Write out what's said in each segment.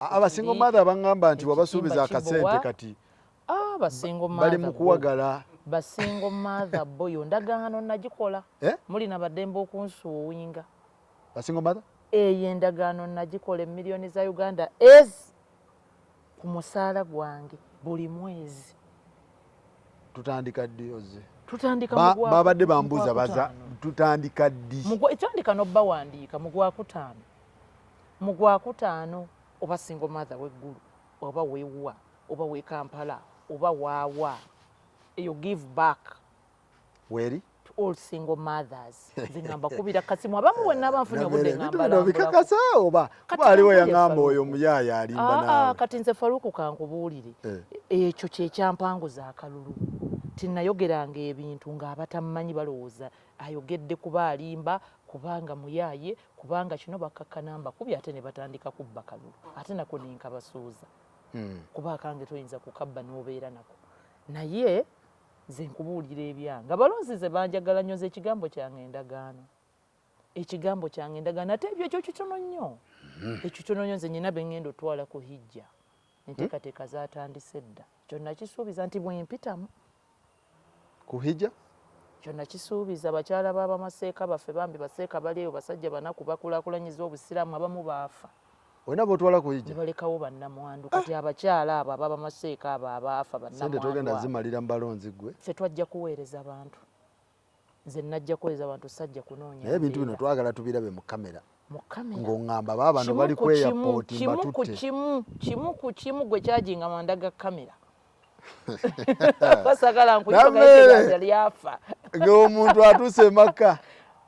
abasingo mother bangamba nti wabasuubiza akasente kati basingo mother bali mu kuwagala. Basingo mother boyo ndagaano nagikola mulina baddembe okunsuuwinga. Basingo mother Endagaano nagikola millioni za Uganda ku musaala gwange buli mwezi. Tutandika ddi oze? Tutandika babadde bambuuza baza tutandika ddi? Etandika n'obba wandiika mu Gwakutaano. Mu Gwakutaano oba single mother w'eggulu oba weewa oba w'e Kampala oba waawa you give back weri to all single mothers. Zingamba kubira kasimu abamu wenna abanfunye obudde ngamba la bikakasa oba kuba aliwo yangamba oyo muyaya alimba nawe. Kati nze Faruku kankubuulire ekyo kye kyampanguza akalulu. Tinayogeranga ebintu ng'abatamanyi balowooza ayogedde kuba alimba kubanga muyaye kubanga kino bakakkanamba kubi ate ne batandika kubba kalulu ate nako ninkabasuuza kuba kange toyinza kukabba n'obeera nako naye nze nkubuulira ebyanga balonzi ze banjagala nnyo ekigambo kyange endagaano. Ekigambo kyange endagaano ate ebyo ekyo kitono nnyo ekitono nnyo nze nyina be ŋŋenda otwala ku hijja enteekateeka zaatandise dda kyonna kisuubiza nti bwempitamu kuhija kyonna kisuubiza bakyala b'abamaseeka baffe bambi baseeka bali eyo basajja banaku bakulaakulanyiza obusiraamu abamu baafa wena bw'otwala kuhija ne balekawo bannamwandu kati abakyala abo ab'abamaseeka abo abaafa sente togenda zimalira mu balonzi gwe ffe twajja kuweereza bantu nze najja kuweereza bantu sajja kunoonya naye ebintu bino twagala tubirabe mu kamera mukamera ng'oŋŋamba baabano bali ku airport mbatutte kimu ku kimu gwe kyajinga manda ga kamera basagala nkuyitoga lyafa ng'omuntu atuuse emaka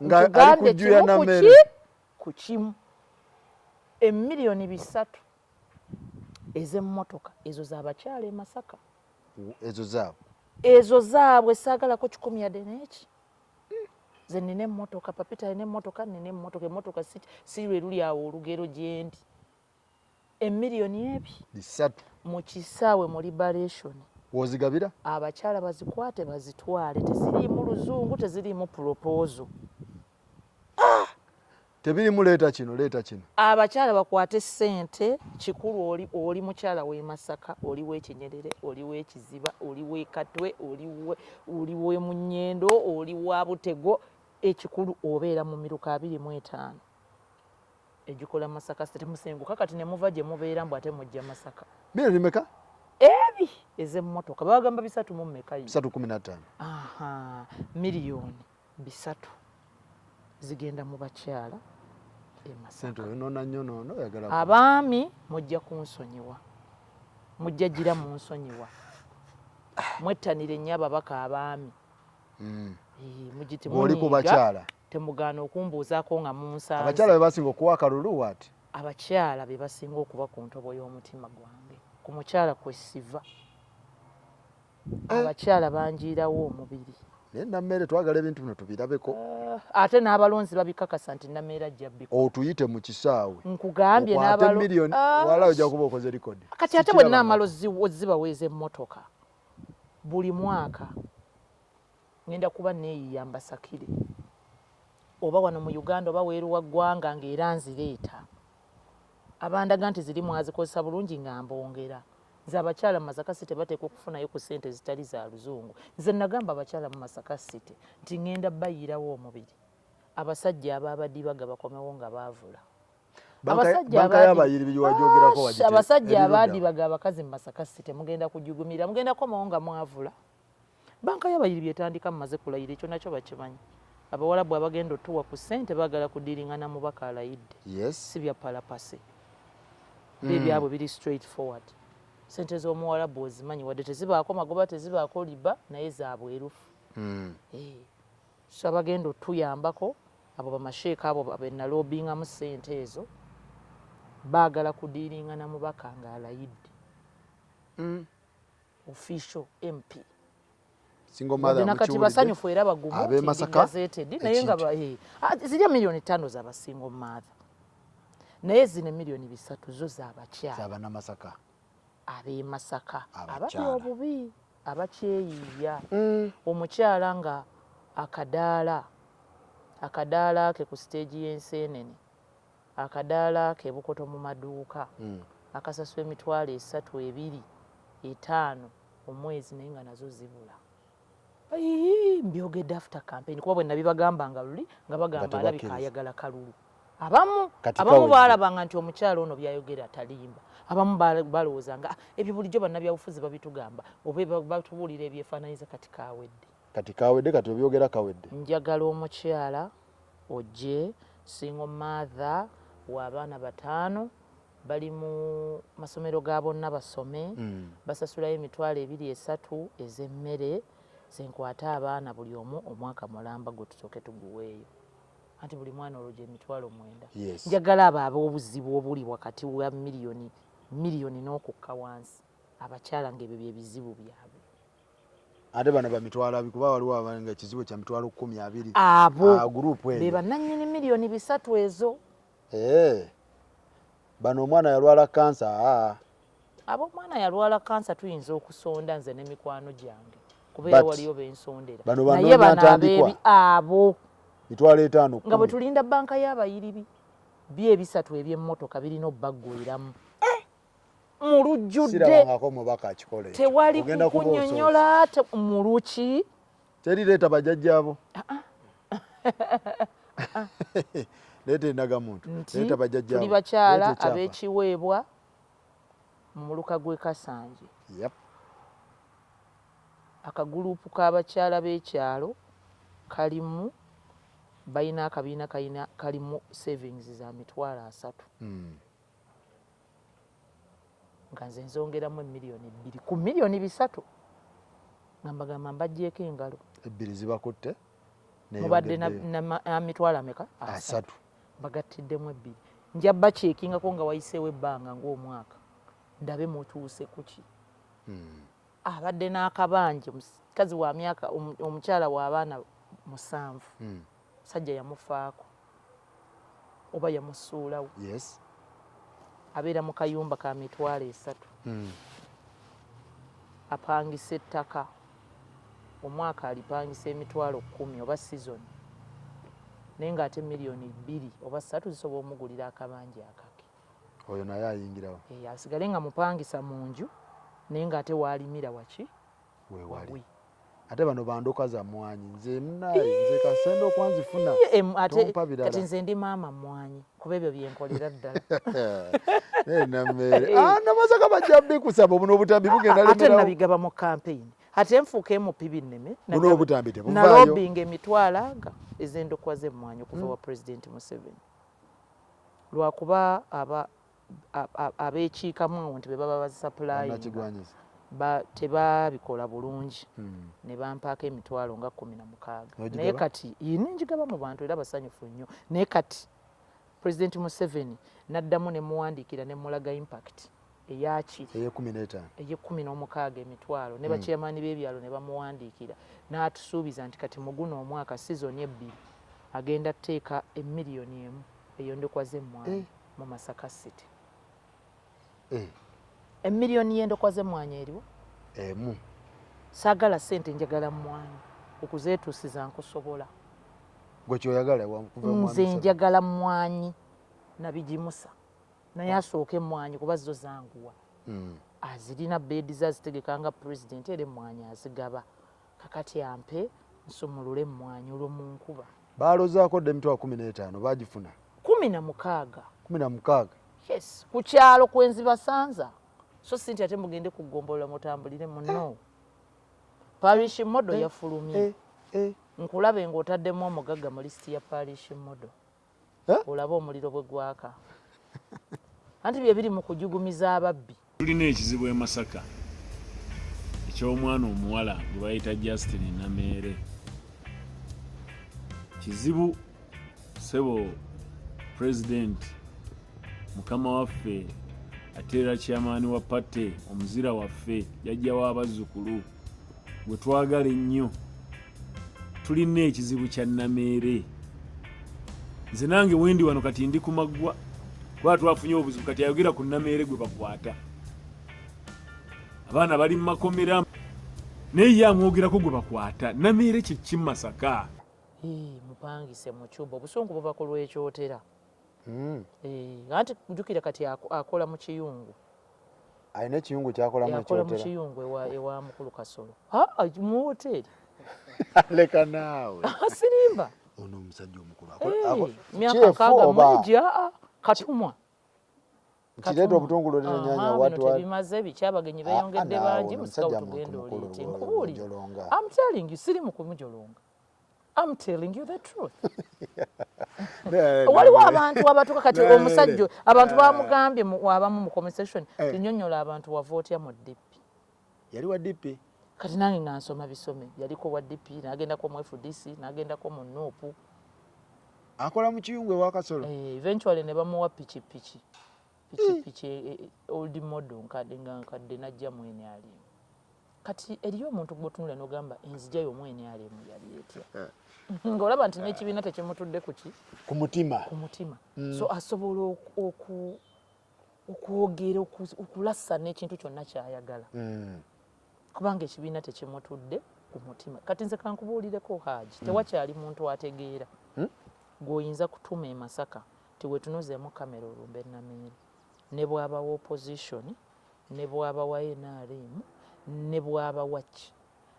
nga ali kujjuya na mmere ku kimu emiliyoni 3 ez'emmotoka ezo z'abakyala e Masaka ezo zaabwe saagalako 10 yadde n'eki ze nina emmotoka papita alina emmotoka nina emmotoka si lwe luli awo olugero gye ndi emiliyoni 3 mu kisaawe mu liberation wozigabira abakyala bazikwate bazitwale teziriimu luzungu teziriimu proposal tebirimu leeta kino abakyala bakwate ssente kikulu oli mukyala w'e Masaka oli w'Ekinyerere oli w'Ekiziba oli w'e Katwe oli w'e Munyendo oli wa Butego ekikulu obeera mu miruka 25 egikola Masaka City musenguka kati ne muva gye mubeera mbw ate mujja Masaka miliyoni meka ebi ez'emmotoka bagamba 3 mu mmeka yi 315 miliyoni 3 zigenda mu bakyala e Masaka abaami mujja kunsonyiwa mujja gira mu nsonyiwa mwettanire nnyo ababaka abaami oli ku bakyala temugaana okumbuuzaako nga munsanze abakyala be basinga okuwa akalulu waati abakyala be basinga okuba ku ntobo y'omutima gwange ku mukyala kwe siva abakyala banjiirawo omubiri naye nammere twagala ebintu bino tubirabeko ate n'abalonzi babikakasa nti nammere ajja bbiko otuyite mu kisaawe nkugambye miliyoni wala ojja kuba okoze likodi kati ate bwe naamala ozibaweeza emmotoka buli mwaka ngenda kuba neeyiya mbasakire oba wano mu Uganda oba weeru wa ggwanga ng'era nzireeta abandaga nti ziri mwazikozesa bulungi nga mbongera nze abakyala mu Masaka City bateekwa okufunayo ku ssente zitali za luzungu nze nagamba abakyala mu Masaka City nti ngenda bayiirawo omubiri abasajja ababadibaga bakomewo nga baavula abasajja abaadibaga abakazi mu Masaka City mugenda kujugumira mugenda komawo nga mwavula banka y'abayiribi etandika mumaze kulayira ekyo nakyo bakimanyi abawalabu abagenda otuwa ku ssente baagala kudiringana mu bakalayidde si bya palapase byabwe biri straight forward sente z'omuwalabu ozimanyi wadde tezibaako magoba tezibaako liba naye zaabwerufu so abagenda otuyambako abo bamasheeka abo benaloobingamu ssente ezo baagala kudiringana mu baka nga alayidde official MP nakati basanyufu era bagumu naye nga zirya miliyoni 5 zaba single mother naye zino miliyoni 3 zo z'abakyala ab'e Masaka abali obubi abakyeyiiya omukyala nga akadaala ke ku siteegi y'enseenene akadaala ke Bukoto mu maduuka akasasula emitwalo 3, 2, 5 omwezi naye nga nazo zibula. Mbyogedde after campaign kuba bwe nabibagamba nga luli nga bagamba alabika ayagala kalulu. Abamu baalabanga nti omukyalo ono byayogera talimba. Abamu balowooza nga ebyo bulijjo bannabyabufuzi babitugamba oba batubuulira ebyefaananyiza kati kaawedde. Kati obyogera kawedde. Njagala omukyala ojje single mother w'abaana 5 bali mu masomero ga bonna basome basasulayo emitwalo 2, 3 ez'emmere zenkwata abaana buli omu omwaka mulamba gwe tusooke tuguweeyo. Anti buli mwana olwo emitwalo 9. Njagala abo ab'obuzibu obuli wakati wa miliyoni n'okukka wansi abakyala ng'ebyo byebizibu byabwe. Ate bano bamitwalo 2 kuba waliwo abanga ekizibu kya mitwalo 10, 20 abo group eyo be bannannyini miliyoni 3 ezo. Bano omwana yalwala kansa. Abo omwana yalwala kansa tuyinza okusonda nze n'emikwano gyange kubeera waliyo bensondera naye bano abeebi abo mitwalo 5 nga bwe tulinda banka y'abayiribi by'ebisatu eby'emmotoka birina obbaggweramu mu lujjudde tewali kunyonyola mu luki terireeta bajjajjaabo leeta endagamuntu leeta bajjajjaabo tuli bakyala ab'ekiweebwa mu muluka gw'e Kasanje. Akagulupu k'abakyala b'ekyalo kalimu balina akabiina kalimu savings za mitwalo 3 nga nze nzongeramu miliyoni 2 ku miliyoni 3 nga mbagamba mbaggyeko engalo 2 zibakutte mubadde na mitwalo ameka 3 bagattiddemu 2 nja bakyekingako nga wayiseewo ebbanga ng'omwaka ndabe mutuuse kuki abadde n'akabanja mukazi wa myaka omukyala w'abaana 7 musajja yamufaako oba yamusuulawo abeera mu kayumba ka mitwalo 3 apangisa ettaka omwaka alipangisa emitwalo 10 oba sizoni naye ng'ate miliyoni 2 oba 3 zisobola omugulira akabanja akake. Oyo naye ayingirawo asigale nga mupangisa mu nju naye ng'ate waalimira waki weewali. Ate bano bandoka za mwanyi nze nze kasendo okwanzifuna kati nze ndi maama mwanyi kuba ebyo byenkolera ddala namere namasaka bajjabbi kusaba buno obutambi bugenda lemerawo ate nabigaba mu campaign ate nfuuka MP binneme buno obutambi tebuvaayo nalobinga emitwalo ez'endokwa z'emmwanyi okuva wa President Museveni lwakuba abeekiikamu awo nti be baba bazisapulayi tebabikola bulungi ne bampaako emitwalo nga 16 naye kati ninjigaba mu bantu era basanyufu nnyo naye kati President Museveni n'addamu ne muwandiikira ne mulaga impact eyakiri eye16 emitwalo ne bakyamaani b'ebyalo ne bamuwandiikira n'atusuubiza nti kati mu guno omwaka sizoni 2 agenda kuteeka emiliyoni 1 eyo ndokwa z'emmwanyi mu Masaka City. Emiliyoni y'endokwa z'emmwanyi eriwo saagala ssente njagala mmwanyi okuzeetuusiza nkusobola gwe kyoyagala nze njagala mmwanyi nabigimusa naye asooka emmwanyi kuba zo zanguwa azirina beedi zazitegeka nga president era emmwanyi azigaba kakati ampe nsumulule emmwanyi olwo mu nkuba baalozaako dde emitwalo 15 bagifuna 16 yes ku kyalo kwenzi basanza so sinti ate mugende kugombolola mutambulire muno parish modo yafulumye nkulabe ng'otaddemu omugagga mu lisiti ya parish modo olaba omuliro bwe gwaka anti bye biri mu kujugumiza ababbi. Tulina ekizibu e Masaka eky'omwana omuwala gwe bayita Justin Nameere. Kizibu sebo President mukama waffe ateera chairman wa party omuzira waffe yajja w'abazzukulu gwe twagala ennyo. Tulina ekizibu kya Nameere. Nze nange wendi wano kati ndi ku maggwa kuba twafunye obuzibu kati ayogera ku Nameere gwe bakwata. Abaana bali mu makomera naye ye amwogerako gwe bakwata. Nameere kiki Masaka? Mupangise mu kyumba obusungu buva ku lw'ekyotera. Anti njukira kati akola mu kiyungu. Alina ekiyungu kyakolamu yakola mu ekyotera. kiyungu ewa mukulu Kasolo mu hoteri. Leka naawe. Sirimba. Ono omusajja omukulu myaka kaaga mwegi katumwa. Kireeta obutungulu n'ennyanya watu bimaze biki abagenyi beeyongedde bangi musikawo tugenda oliiti nkubuulire. I'm telling you siri mu kumujolonga. I'm telling you the truth. Waliwo abantu abatuuka kati omusajja abantu bamugambye abamu mu conversation tinyonnyola abantu wavootya mu DP. Yali wa DP. Kati nange nga nsoma bisome yaliko wa DP n'agendako mu FDC n'agendako mu NUP. Akola mu kiyungu ewa Kasolo. Eventually ne bamuwa pikipiki old model nkadde najja mwene alimu. Kati eriyo omuntu gwotunula n'ogamba enzijjayo omwene alimu yali etya. Ng'olaba nti n'ekibiina tekimutudde ku mutima. So asobola okwogera okulasa n'ekintu kyonna ky'ayagala. Kubanga ekibiina tekimutudde ku mutima. Kati nze kankubuulireko Haji tewakyali muntu ategeera gw'oyinza kutuma e Masaka tiwetunuzeemu kamera olumbe Nameere ne bw'abawa opposition ne bw'abawa NRM ne bw'abawa ki.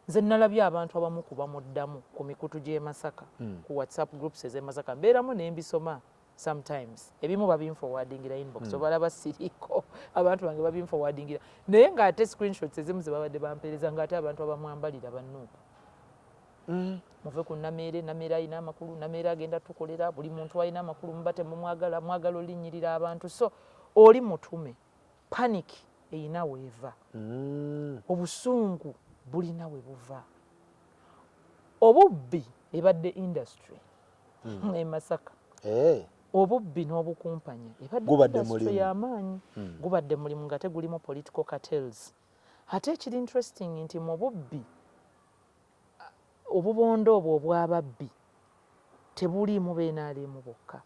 Nze nalabye abantu abamu kubamuddamu ku mikutu gy'e Masaka ku WhatsApp groups ez'e Masaka mbeeramu ne mbisoma sometimes ebimu babinforwardingira inbox obalaba siriko abantu bange babinforwardingira naye ng'ate screenshots ezimu ze babadde bampeereza ng'ate abantu abamwambalira bannuupu. Muve ku Nameere alina amakulu, Nameere agenda tukolera, buli muntu alina amakulu mubate mwagala olinnyirira abantu. So oli mutume panic eyina weeva. Obusungu bulina we buva. Obubbi ebadde industry e Masaka. Obubbi n'obukumpanya ebadde industry y'amaanyi. Gubadde mulimu nga tegulimu political cartels. Ate ekiri interesting nti mu bubbi obubondo obwo obw'ababbi tebuliimu beenaalimu bokka.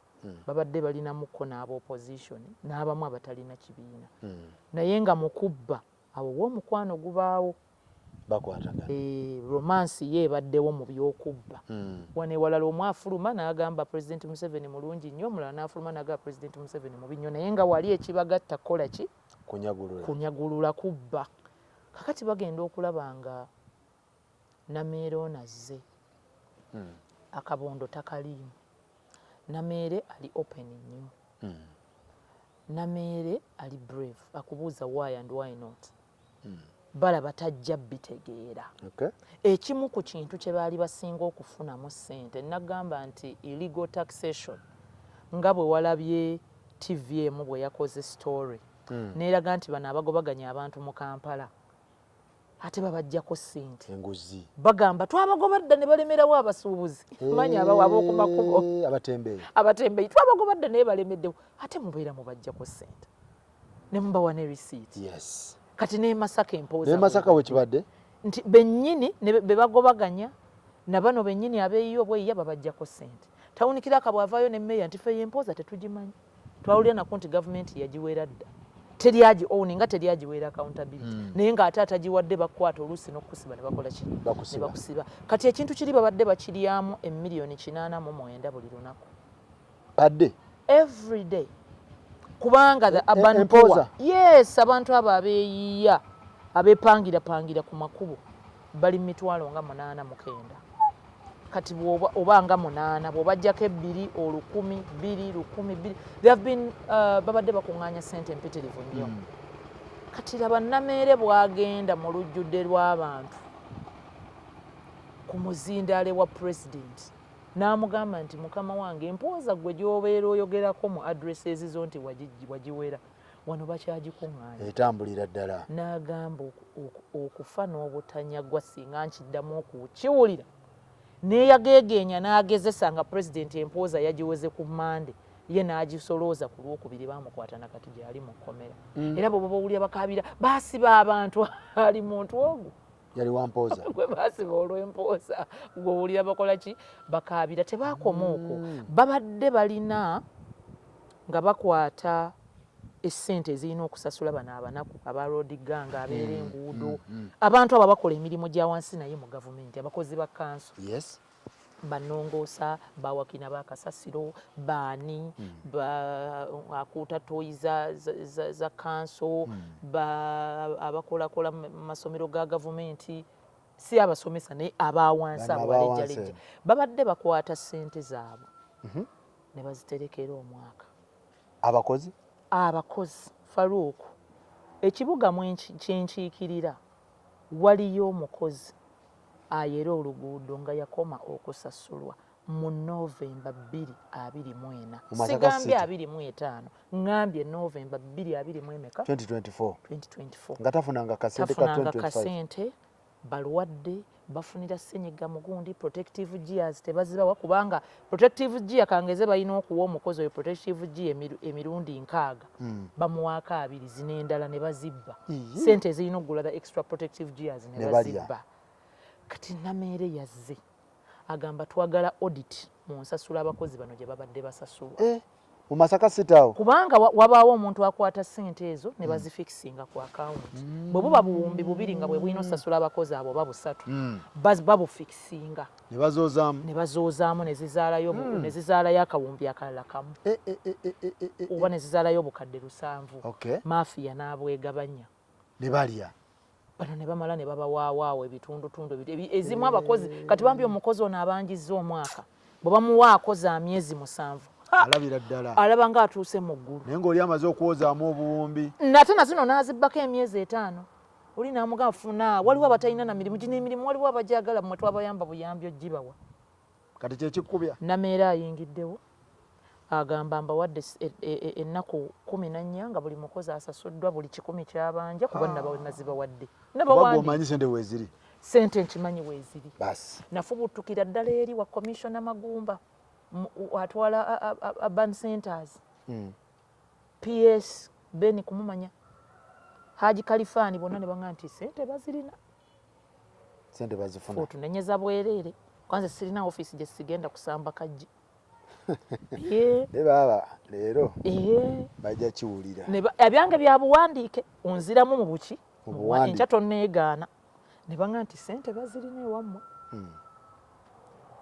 Babadde balinamuko n'aba opposition n'abamu abatalina kibiina. Naye nga mu kubba awo w'omukwano gubaawo. Bakwatagana. Romance ye ebaddewo mu by'okubba. Wano ewalala omu afuluma n'agamba President Museveni mulungi nnyo, omulala n'afuluma n'agamba President Museveni mubi nnyo, naye nga wali ekibagatta kukola ki? Kunyagulula kubba. Kakati bagenda okulaba nga Nameere ono azze. Akabondo takaliimu. Nameere ali open nnyo. Nameere ali brave. Akubuuza why and why not. Balaba tajja bitegeera. Ekimu ku kintu kye baali basinga okufunamu ssente nagamba nti illegal taxation nga bwe walabye TV emu bwe yakoze story neeraga nti bano abagobaganya abantu mu Kampala ate babajjako ssente enguzi bagamba twabagobadde ne balemerawo abasuubuzi manyi ab'oku makubo abatembeeyi twabagobadde naye balemeddewo ate mubeera mubajjako ssente ne mubawa ne receipt. Kati ne Masaka empoza. Ne Masaka we kibadde? Nti bennyini be bagobaganya na bano bennyini abeeyiyo bweyiya babajjako ssente. Tawunikira akabwavaayo ne mmeeya nti ffe empoza tetugimanyi. Twawulira nako nti gavumenti yagiweera dda. Teryaji owni nga teryagiweera accountability. Naye ng'ate atagiwadde bakwata oluusi n'okusiba ne bakola ki? Ne bakusiba. Kati ekintu kiri babadde bakiryamu emiliyoni 89 buli lunaku. Badde? Every day. Kubanga abantu yes abantu abo abeeyiya abeepangira ku makubo bali mitwalo nga 89. Kati oba nga 8 bw'obajjako 2 10 2 10 they have been babadde bakuŋŋaanya ssente empitirivu nnyo. Kati laba Nameere bw'agenda mu lujjudde lw'abantu ku muzindaale wa president n'amugamba nti mukama wange empooza gwe gy'obeera oyogerako mu addresses zo nti wagiwera wano bakyagikuŋŋaanya etambulira ddala. N'agamba okufa n'obutanyagwa singa nkiddamu okukiwulira neeyageegeenya n'agezesa nga pulezidenti empooza yagiweze ku Mande ye n'agisolooza ku Lwokubiri bamukwata nakati gy'ali mu kkomera. Era bwe bawulira bakaabira baasiba abantu ali muntu ogwo yali wampooza gwe baasiba olw'empooza gw'owulira bakola ki bakaabira tebaakoma okwo. Babadde balina nga bakwata essente ezirina okusasula bano abanaku aba road gang abeera enguudo abantu abo bakola emirimu gya wansi naye mu gavumenti abakozi ba kanso banongoosa bawakina bakasasiro baani akuuta toyi za kanso abakolakola masomero ga gavumenti si abasomesa naye abawansi abalejjalejja babadde bakwata ssente zaabwe ne baziterekera omwaka abakozi Faruku ekibuga kyenkiikirira waliyo omukozi ayera oluguudo nga yakoma okusasulwa mu Novemba 2024 sigambye 25 ngambye Novemba 2024 nga tafunanga kasente ka 2025 balwadde bafunira ssenyiga mugundi protective gears tebazibawa kubanga protective gear kangeze balina okuwa omukozi oyo protective gear emirundi 6 bamuwaaka 2 zinendala ne bazibba sente zirina okugula extra protective gears ne bazibba kati Nameere yazze agamba twagala audit mu nsasula abakozi bano gye babadde basasulwa mu Masaka sitawo kubanga wabaawo omuntu akwata ssente ezo ne bazifikisinga ku akawunti bwe buba buwumbi bubiri nga bwe bwino osasula abakozi abo babusatu babufikisinga ne bazoozaamu ne zizaalayo akawumbi akalala kamu oba ne zizaalayo obukadde 7 mafiya n'abwegabanya ne balya bano ne bamala ne babawaawaawo ebitundutundu ezimu abakozi kati bambi omukozi ono abanjizza omwaka bwe bamuwaako za myezi 7 alabira ddala alaba nga atuuse mu ggulu naye ng'oli amaze okuwozaamu obuwumbi nate nazino n'azibbako emyezi 5 oli n'amugamba funa waliwo abatalina na mirimu gino emirimu waliwo abajagala mmwe twabayamba buyambi ogibawa kati kyekikubya Nameere ayingiddewo agamba mbawadde ennaku 14 nga buli mukozi asasuddwa buli 10 kyabanja kuba nazibawadde nabawandimanyi sente weeziri sente nkimanyi weeziri basi nafubutukira ddala eri wa commissioner Magumba atwala urban centers PS Beni kumumanya Haji Kalifani bonna ne banga nti sente bazirina sente bazifuna otunenyeza bwerere kwanza sirina office gye sigenda kusamba kajji ne baba leero bajja kiwulira ebyange bya buwandiike onziramu mu buki enkya tonneegaana ne banga nti sente bazirina ewammwe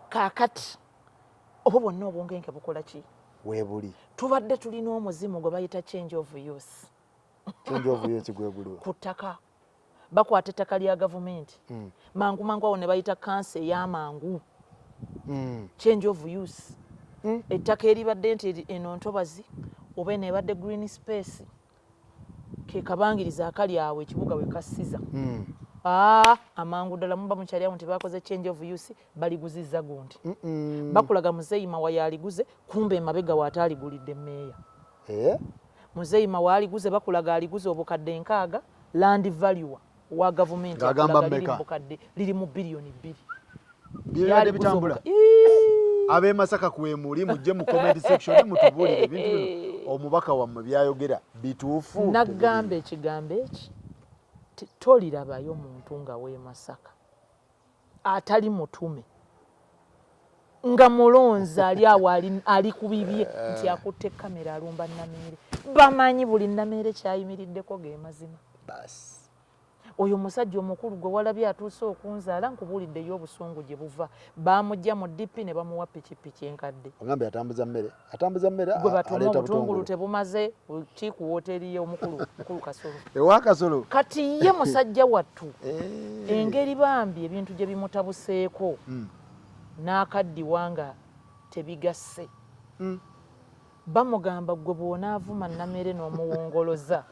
kaakati obo bonna obwongenke bukola ki weebuli tubadde tulina omuzimu gwe bayita change of use gwe buliwo ku ttaka bakwata ettaka lya gavumenti mangu awo ne bayita kansa ey'amangu change of use ettaka eribadde nti eno ntobazi oba eno ebadde green space ke kabangiriza akali awo ekibuga we kasiza amangu ddala muba mukyali awo nti bakoze change of use baliguzizza gundi bakulaga Muzeyima wayaliguze kumbe emabega waataaligulidde mmeeya Muzeyima waaliguze bakulaga aliguze obukadde 6 land value wa gavumenti liri mu biliyoni 2 byali bitambula ab'e Masaka kwemuli mujje mu comment section mutubulire ebintu bino omubaka wammwe byayogera bituufu nagamba ekigambo eki tolirabayo muntu nga w'e Masaka atali mutume nga mulonzi ali awo ali ku bibye nti akutte kamera alumba Nameere bamanyi buli Nameere kyayimiriddeko ge mazima basi oyo musajja omukulu gwe walabye atuuse okunzaala nkubuuliddeyo obusungu gye buva baamujja mu DP ne bamuwa pikipiki enkadde ogambe atambuza mmere gwe batuma obutungulu tebumaze ki ku woteeri ye omukulu Kasolo ewa Kasolo kati ye musajja wattu engeri bambi ebintu gye bimutabuseeko n'akaddiwa nga tebigasse bamugamba gwe bw'onaavuma Nameere n'omuwongoloza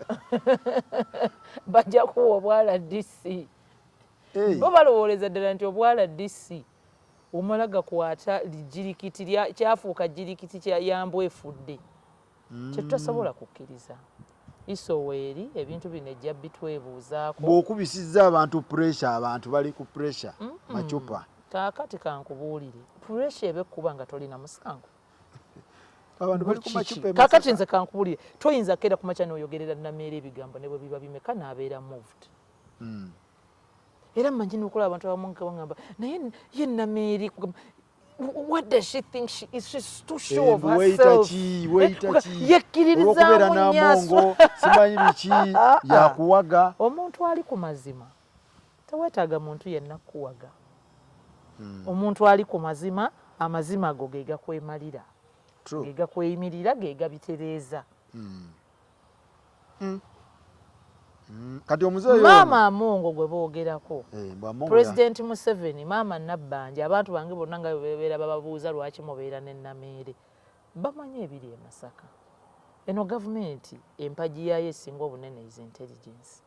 bajja kuwa obwala DC bo balowooleza ddala nti obwala DC omala gakwata jirikiti kyafuuka jirikiti yambwa efudde kyetutasobola kukkiriza Isoweeri ebintu bino ejja bitwebuuzaako bw'okubisizza abantu pressure abantu bali ku pressure macupa kaakati kankubuulire pressure ebekkuba nga tolina musango abantu bali ku macupa kaakati nze kankubuulire toyinza kera ku makya n'oyogerera Nameere ebigambo ne bwe biba bimeka n'abeera moved era mmanyi n'okulaba abantu abamu nga bagamba naye ye Nameere what does she think she is? She's too sure of herself. Yekkiririza namongo simanyi biki yakuwaga omuntu ali ku mazima teweetaaga muntu yenna kuwaga omuntu ali ku mazima amazima ago ge gakwemalira ge gakweyimirira ge gabitereeza kati omuzeeyo maama Amongo gwe boogerako President Museveni maama Nabbanja abantu bange bonna nga bebeera bababuuza lwaki mubeera ne Nameere bamanyi ebiri e Masaka eno gavumenti empagi yayo esinga obunene is intelligence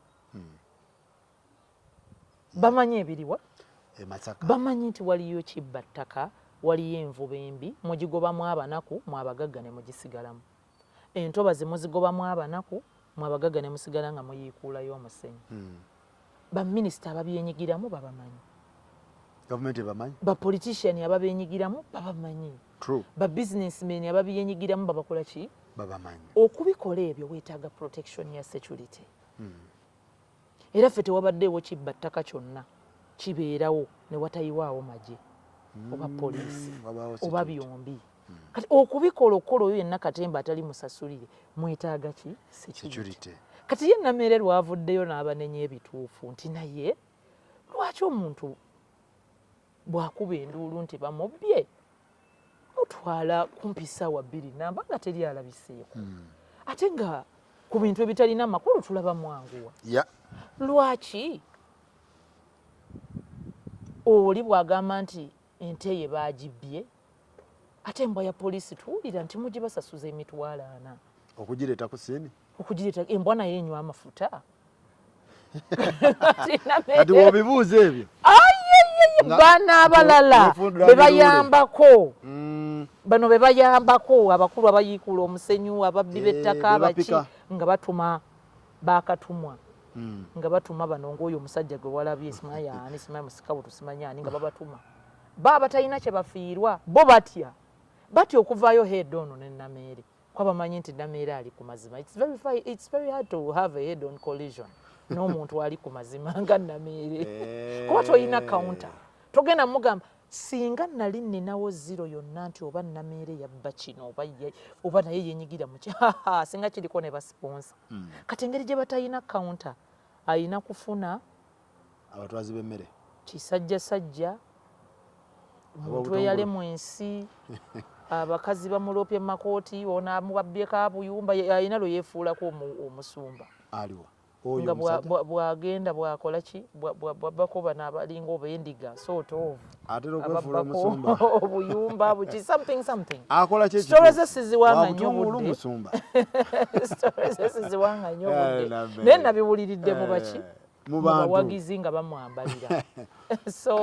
bamanyi ebiriwa bamanyi nti waliyo kibba ttaka waliyo envuba embi mugigobamu abanaku mwabagagga ne mugisigalamu entobazi muzigobamu abanaku mwabagagga ne musigala nga muyiikuulayo omusenyu baminisita ababyenyigiramu babamanyi gavumenti ebamanyi bapolitician ababyenyigiramu babamanyi babusinessmen ababyenyigiramu babakola ki babamanyi okubikola ebyo weetaaga protection ya security era ffe tewabaddeewo kibba ttaka kyonna kibeerawo ne watayiwaawo magye oba poliisi oba byombi kati okubikola okukola oyo yenna Katemba atali musasulire mwetaaga ki security kati ye Nameere lwavuddeyo n'abanenya ebituufu nti naye lwaki omuntu bw'akuba enduulu nti bamubbye mutwala kumpi ssaawa 2 namba nga teri alabiseeko ate nga ku bintu ebitalina amakulu tulaba mwanguwa lwaki oli bw'agamba nti ente ye baagibbye ate embwa ya poliisi tuwulira nti mugibasasuza emitwalo 4 okugireeta ku siini okugireeta embwa naye enywa amafuta kati wobibuuza ebyo baana abalala bebayambako bano bebayambako abakulu abayiikula omusenyu ababbi b'ettaka abaki nga batuma bakatumwa nga batuma bano ng'oyo omusajja gwe walabye Ismaya ani Ismaya musikabu tusimanya ani nga babatuma baba talina kye bafiirwa bo batya okuvaayo head on ne Nameere kwabamanyi nti Nameere ali ku mazima it's very hard to have a head on collision n'omuntu ali ku mazima nga Nameere kuba toyina counter togenda mugamba singa nali ninawo zero yonna nti oba Nameere yabba kino oba naye yenyigira mu singa kiriko ne basponsa kati engeri gye batayina counter ayina kufuna abatwazi b'emmere kisajjasajja omuntu eyalemu ensi abakazi bamulopye mu makooti ono amubabyeko abuyumba ayina lwe yeefuulako omusumba aliwa nga bwagenda bwakola ki bwabbako bano abalinga oba endiga sooto atera okwefuula omusumba obuyumba buki something akola kye stories esiziwanga nnyo budde omusumba stories esiziwanga nnyo budde naye nabiwuliridde mu baki mu bawagizi nga bamwambalira so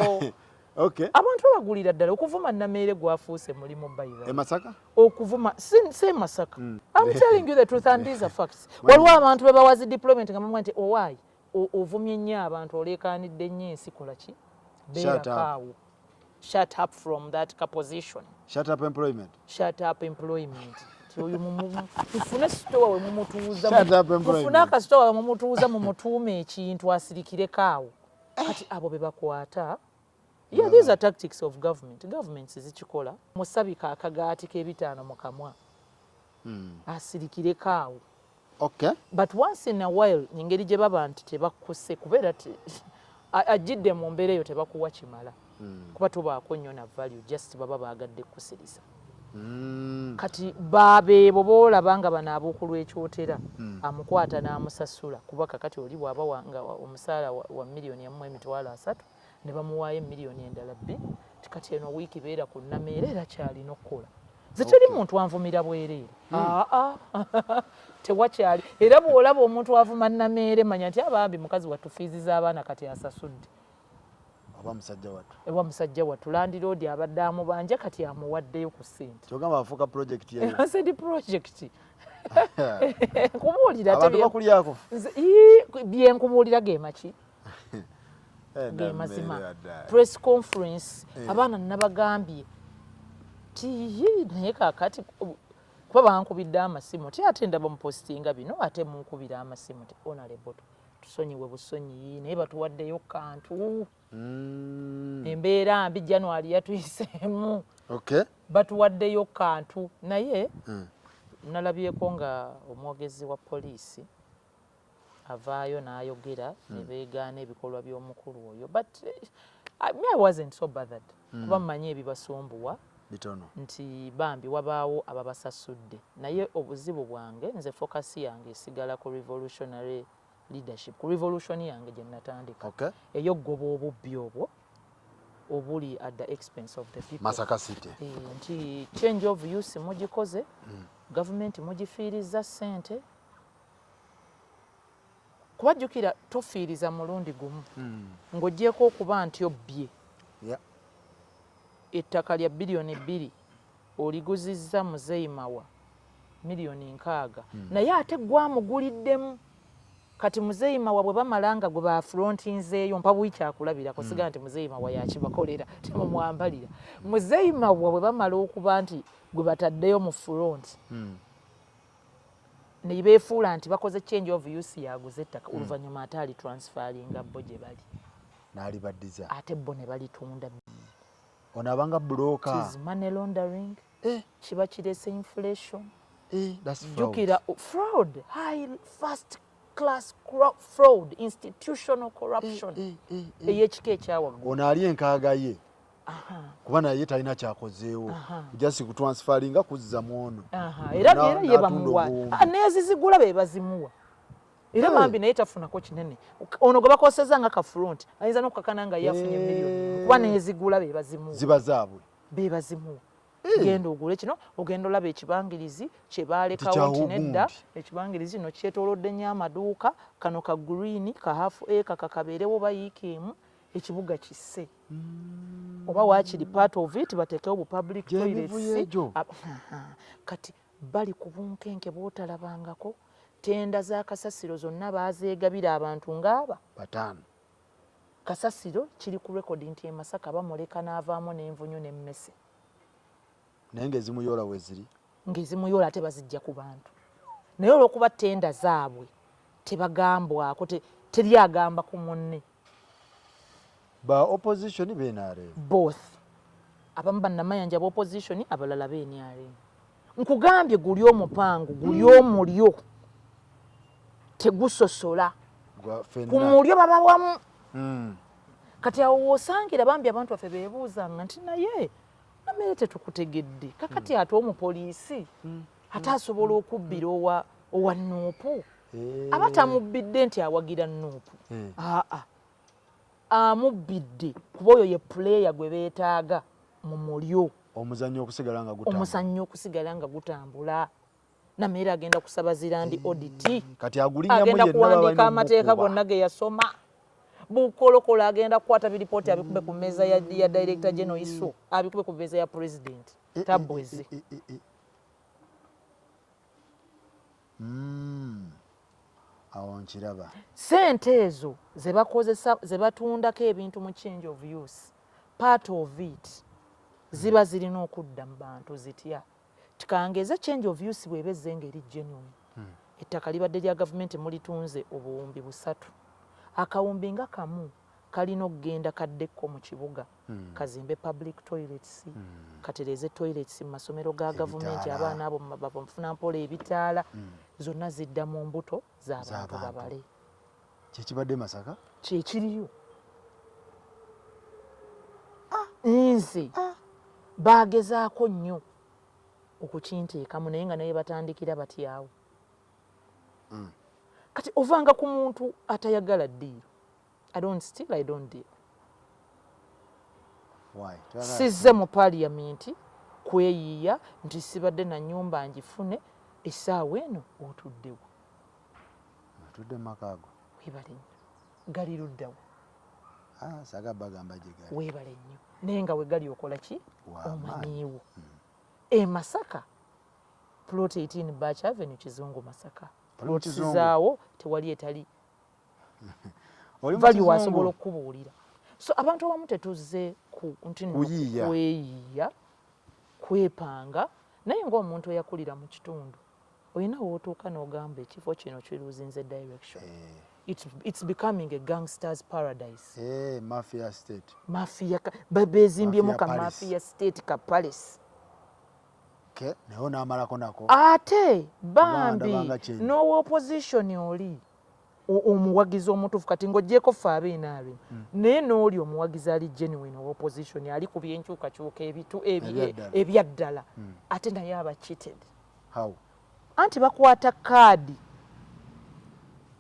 okay abantu bagulira ddala okuvuma Nameere gwafuuse mulimu Bayibuli e Masaka okuvuma si Masaka I'm telling you the truth and these are facts waliwo abantu bebawazi deployment nga mumwe nti owaayi ovumye nnyo abantu oleekaanidde nnyo ensi kola ki beerakaawo shut up from that position shut up employment oyo tufune sitowa we mumutuuza mufune akasitowa we mumutuuza mumutuume ekintu asirikireko awo kati abo be bakwata yeah, these are tactics of governments zikikola musabika akagaati k'ebitaano mu kamwa asirikireko awo okay but once in a while engeri gye baba nti tebakkuse kubeera ajjidde mu mbeera eyo tebakuwa kimala kuba tubaako nnyo na value just baba baagadde kkusiriza kati babeebo boolaba nga bano ab'okulwekyotera amukwata n'amusasula kuba kakati oli bw'aba wanga omusaala wa $1,300,000 ne bamuwaayo $1,200,000 kati eno wiiki beera ku Nameere era kyalina okukola ziteri muntu anvumira bwereere tewakyali era bw'olaba omuntu avuma Nameere manya nti abambi mukazi watufiiziza abaana kati asasudde oba musajja wattu landiroodi abadde amubanja kati amuwaddeyo ku ssente kyogamba afuuka project yeyo asedi project nkubuulira abantu bakulyako byenkubuulira ge maki ge mazima press conference abaana nabagambye ti naye kaakati kuba bankubidde amasimu ti ate ndaba mupostinga bino ate munkubira amasimu ti honorable tusonyiwe busonyi naye batuwaddeyo kantu embeera mbi January yatuyiseemu batuwaddeyo kantu naye nalabyeko nga omwogezi wa poliisi avaayo n'ayogera ne beegaana ebikolwa by'omukulu oyo but I wasn't so bothered kuba mmanyi ebibasumbuwa bitono nti bambi wabaawo ababasasudde naye obuzibu bwange nze focus yange esigala ku revolutionary leadership ku revolution yange gye natandika ey'oggoba obubbi obwo obuli at the expense of the people. Masaka City. Nti change of use mugikoze, government mugifiiriza ssente. Kubajjukira tofiiriza mulundi gumu. Ng'oggyeko okuba nti obbye. Ettaka lya biliyoni 2 oliguzizza Muzeeyi Mawa miliyoni 6. Naye ate gwamuguliddemu. Kati Muzeeyi Mawa bwe bamalanga gwe bafrontinzeeyo mpa bwikyakulabira kusiga nti Muzeeyi Mawa yakibakolera temumwambalira. Muzeeyi Mawa bwe bamala okuba nti gwe bataddeyo mu front ne beefuula nti bakoze change of use yaguze ettaka oluvannyuma ate ali transferringa bo gye bali n'alibaddiza ate bo ne balitunda. Ono abanga broker. Tis money laundering. Kiba kirese inflation. That's fraud. Jukira fraud, high first class fraud, institutional corruption. Eyekika ekyawaggulu. Ono ali enkaaga ye. Kuba naye talina kyakozeewo. Just kutransferinga kuzza mu ono. Era ye bamuwa. N'ezizigula be bazimuwa. Era bambi naye tafunako kinene. Ono gwe bakoseza nga ka front. Ayinza n'okukakana nga yafunye miliyoni. Kuba n'ezigula be bazimuwa. Ziba zaabwe. Be bazimuwa. Genda ogule kino ogenda olaba ekibangirizi kye baalekawo nti nedda ekibangirizi no kyetoolodde nnyo amaduuka kano ka green ka half acre kakabeerewo bayiikeemu ekibuga kisse oba waakiri part of it bateekewo bu public toilets kati bali ku bunkenke bw'otalabangako tenda za kasasiro zonna baazeegabira abantu ng'aba bataano. Kasasiro kiri ku rekodi nti e Masaka bamuleka n'avaamu n'envunyu n'emmese. Naye ng'ezimuyola we ziri. Ng'ezimuyola ate bazijja ku bantu. Naye olw'okuba tenda zaabwe tebagambwako teri agamba ku munne. Ba opposition b'NRM. Both. Abamu bannamayanja ba opposition abalala b'NRM. Nkugambye guli omupangu guli omulyo tegusosola. Ku mulyo baba wamu. Kati awo w'osangira bambi abantu baffe beebuuzanga nti naye namere tetukutegedde kakati ate omupoliisi ate asobola okubbira owa Nuupu aba tamubbidde nti awagira Nuupu amubbidde kuba oyo ye puleeya gwe beetaaga mu mulyo omuzannyo okusigala nga gutambula namere agenda kusaba zirandi audit kati agulinnyamu agenda kuwandiika amateeka gonna ge yasoma Bukolokola agenda kukwata biripooti abikube ku mmeeza ya Director General Isu abikube ku mmeeza ya President tabwezi. Awo nkiraba. Ssente ezo ze bakozesa ze batundako ebintu mu change of use part of it ziba zirina okudda mu bantu zitya tikangeze change of use bwebezze ngeri genuine ettaka libadde lya gavumenti mulitunze obuwumbi 3 akawumbi nga kamu kalina okugenda kaddeko mu kibuga kazimbe public toilets katereze toilets mu masomero ga gavumenti abaana abo bafuna mpola ebitaala zonna zidda mu mbuto z'abantu babale kyekibadde Masaka kyekiriyo nzi baagezaako nnyo okukinteekamu naye nga naye batandikira batyawo kati ovanga ku muntu atayagala ddiiro I don't deal. Why? Sizze mu parliament kweyiya nti sibadde na nnyumba ngifune essaawa eno otuddewo. Otudde makaago. Weebale nnyo. Gali luddawo. Saga bagamba gye gali. Weebale nnyo. Naye nga we gali okola ki? Omanyiiwo. E Masaka plot 18 Batch Avenue Kizungu Masaka. Plot zaawo tewali etali. Vali wasobola okubuulira. So abantu abamu tetuzze ku kweyiya kwepanga naye ng'omuntu eyakulira mu kitundu olina wootuuka n'ogamba ekifo kino kiruuzinze direction. It's becoming a gangsters paradise. Mafia state. Bezimbyemu ka mafia state ka palace. Naye n'amalako nako. Ate bambi n'owa opposition oli omuwagizi omutuufu kati ng'oggyeko ffe abeenaabe naye n'oli omuwagizi ali genuine owa opposition ali ku byenkyukakyuka ebyaddala ate naye aba cheated. Anti bakwata kaadi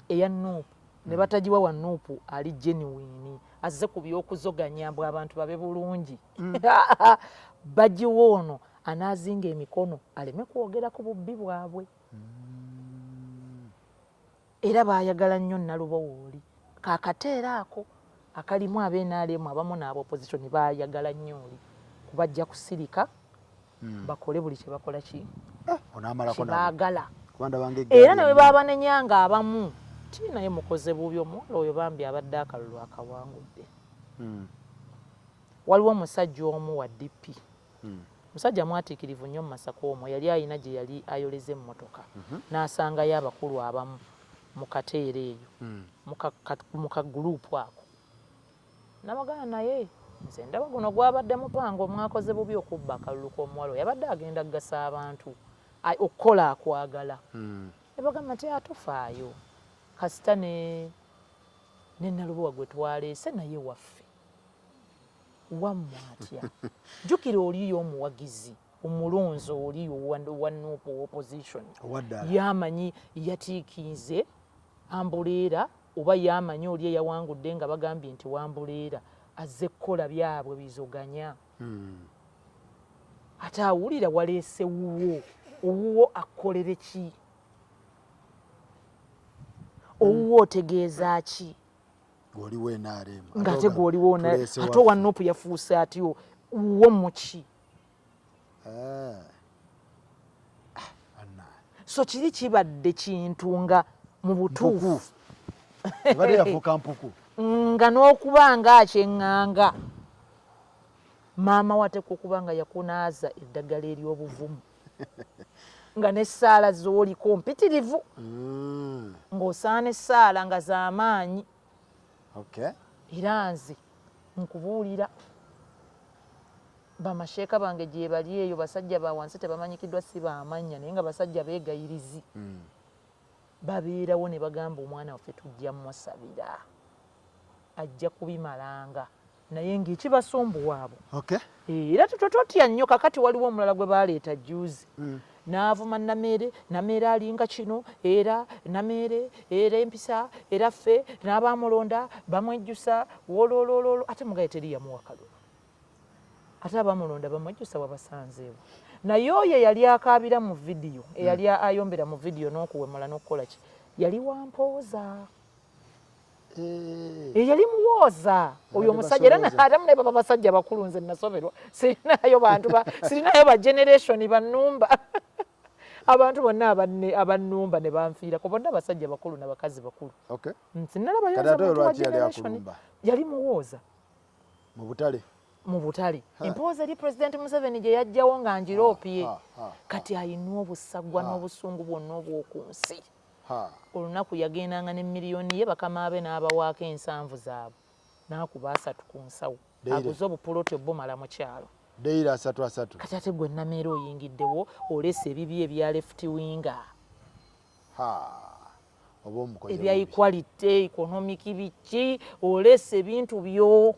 eya Nuupu ne batagiwa wa Nuupu ali genuine azze ku by'okuzoganya mbw abantu babe bulungi bagiwa ono anaazinga emikono aleme kwogera ku bubbi bwabwe. Era baayagala nnyo Nalubowooli kaakateera ako akalimu ab'NRM abamu n'aba opposition baayagala nnyo oli kubajja kusirika bakole buli kye bakola baagala era ne bwe baaba nenyanga abamu ti naye mukoze bubi omuwala oyo bambi abadde akalulu akawangudde. Waliwo omusajja omu wa DP musajja mwatiikirivu nnyo mu Masaka omwo yali ayina gye yali ayoleza emmotoka n'asangayo abakulu abamu mu kateera eyo mu kaguruupu ako nabagana naye nze ndaba guno gwabadde mupango mwakoze bubi okubba akalulu k'omuwala yabadde agenda kugasa abantu okukola akwagala ne bagamba nti atofaayo kasita ne Nalubowa gwe twaleese naye waffe wammwe atya jjukira oliyo omuwagizi omulonzi oliyo wa Nuupu opposition yamanyi yatiikize ambuleera oba yamanyi oli eyawangudde nga bagambye nti wambuleera azze kukola byabwe bizoganya ate awulira waleese wuwo akolere ki owuwo otegeeza ki oliwo NRM ng'ate gw'oliwo ate owa Nuupu yafuuse atyo wuwo muki so kiri kibadde kintu nga mu butuufu nga n'okuba nga akyeŋŋanga maama wateeka okuba nga yakunaaza eddagala ery'obuvumu nga n'essaala z'oliko mpitirivu ng'osaana essaala nga z'amaanyi era nze nkubuulira bamasheeka bange gye bali eyo basajja ba wansi tebamanyikiddwa si baamannya naye nga basajja beegayirizi babeerawo ne bagamba omwana waffe tujja musabira ajja kubimalanga naye ng'ekibasumbuwa abo era tutotya nnyo kakati waliwo omulala gwe baaleeta juzi n'avuma Nameere alinga kino era Nameere era empisa era ffe n'abamulonda bamwejjusa wololololo ate mugaye teri yamuwa kalulu ate abamulonda bamwejjusa wabasanzeewo naye oyo yali akaabira mu vidiyo eyali ayombera mu vidiyo n'okuwemula n'okukola ki yali wampooza yali muwooza oyo omusajja era ate ne baba basajja bakulu nze nasoberwa sirinayo ba generation bannumba abantu bonna abannumba ne banfiira ko bonna abasajja bakulu n'abakazi bakulu sinalaba yali muwooza mu butale empooza eri President Museveni gye yajjawo nga ngiroopye kati ayina obusagwa n'obusungu bwonna obw'oku nsi olunaku yagendanga ne miliyoni ye bakama abe n'abawaako ensanvu zaabwe n'akuba 3 ku nsawo aguze obupuloti obumala mu kyalo Deira 3 kati ate gwe Nameere oyingiddewo olesa ebibi ebya left winger ebya equality economic biki olesa ebintu byo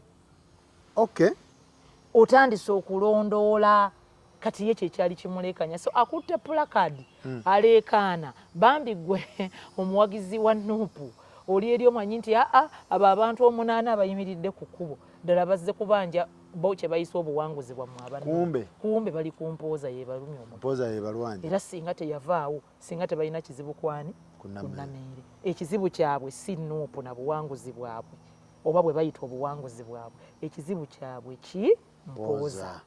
otandise okulondoola kati ye kyekyali kimulekanya so akutte plakadi aleekaana bambi gwe omuwagizi wa Nuupu oli eri omanyi nti abo abantu 8 abayimiridde ku kkubo ddala bazze kubanja bo kye bayise obuwanguzi bwammwe abantu kumbe bali kumpooza yebalumya omutwe era singa teyavaawo singa tebalina kizibu kwani ku Nameere ekizibu kyabwe si Nuupu na buwanguzi bwabwe oba bwe bayita obuwanguzi bwabwe ekizibu kyabwe mpooza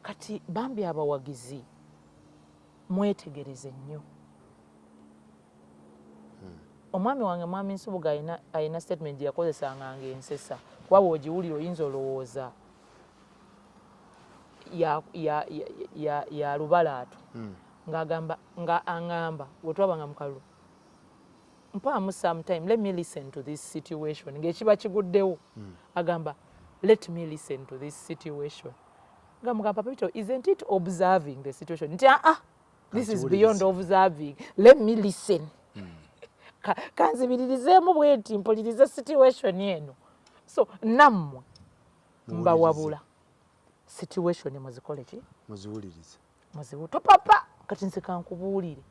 kati bambi abawagizi mwetegereze nnyo omwami wange mwami Nsubuga ayina statement gye yakozesanga ng'ensesa kwaba ogiwulira oyinza olowooza ya lubalaato nga aŋŋamba bwe twabanga mu kalulu mpaamu sometime let me listen to this situation ng'ekiba kiguddewo agamba let me listen to this situation nga mugamba Papito isn't it observing the situation nti this is beyond observing let me listen kanzibiririzeemu bwenti mpulirize situation eno so nammwe mbawabula situation muzikole ki muziwulirize topapa kati nze kankubuulire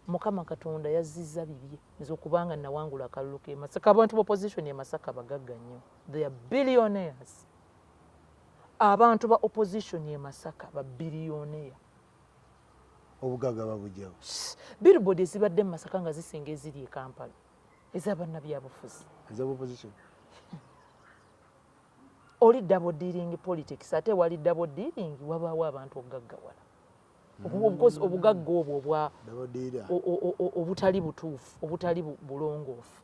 Mukama Katonda yazizza bibye ez'okubanga nawangula akalulu k'e Masaka abantu ba opposition e Masaka bagagga nnyo they are billionaires abantu ba opposition e Masaka ba billionaire obugaga babujjawo billboard ezibadde mu Masaka nga zisinga eziri e Kampala ez'abannabyabufuzi ez'opposition oli double dealing politics ate wali double dealing wabaawo abantu okugaggawala obugagga obwo obutali butuufu obutali bulongoofu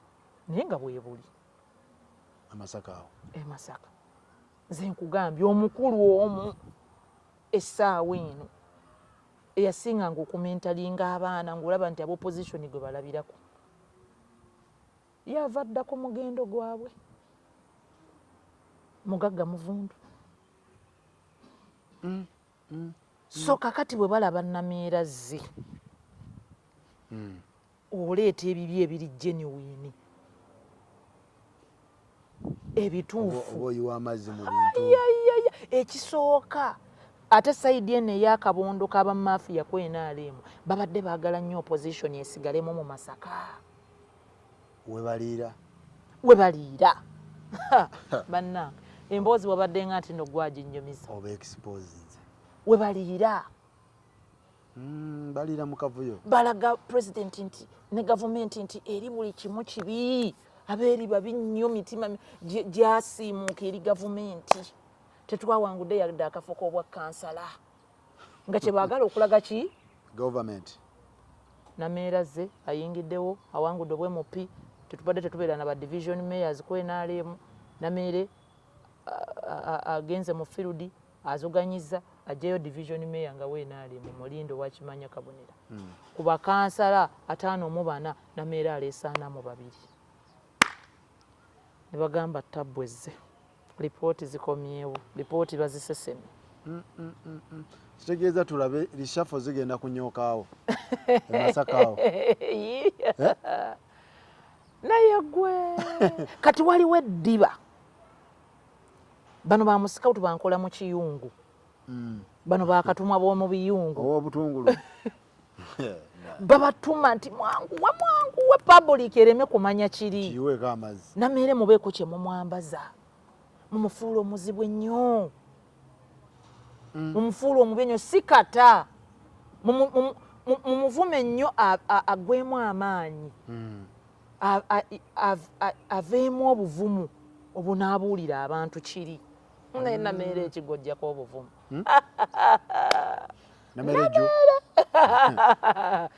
naye nga bwe buli Amasaka awo Masaka nze nkugambye omukulu omu essaawa eno eyasinganga okumentalinga abaana ng'olaba nti ab'opposition gwe balabirako yava dda ku mugendo gwabwe mugagga muvundu so kakati bwe balaba Nameera zze oleeta ebibi ebiri genuine ebituufu oba oyiwa amazzi mu bintu ekisooka ate sayidi eno ey'akabondo k'abamafiya ku NRM babadde baagala nnyo opposition esigalemu mu Masaka we baliira bannange emboozi wabadde nga nti no gwaginnyumiza oba exposinze we baliira baliira mu kavuyo balaga president nti ne gavumenti nti eri buli kimu kibi abeeri babi nnyo mitima gyasiimuuka eri gavumenti tetwawangudde yadde akafo k'obwa kansala nga kye baagala okulaga ki government Nameera zze ayingiddewo awangudde obwemupi tetubadde tetubeera na ba division mayors ku NRM Nameere agenze mu field azuganyizza ajjayo division mayor nga we NRM Mulindo wakimanya Kabonera ku bakansala 5 Nameera aleesaana mu 2 ne bagamba tabwezze lipooti zikomyewo lipooti bazisesemye kitegeeza tulabe lishafo zigenda kunyookawo Masakaawo naye gwe kati waliwo eddiba bano bamusikawutu bankola mu kiyungu bano bakatumwa b'omu biyungu obutungulu babatuma nti mwanguwe public ereme kumanya kiri kiweko amazzi Nameere mubeeko kye mumwambaza mumufuula omuzibu ennyo mumufuula omubi ennyo si kata mumuvume nnyo agwemu amaanyi aveemu obuvumu obunaabuulira abantu kiri naye Nameere ekigojjako obuvumu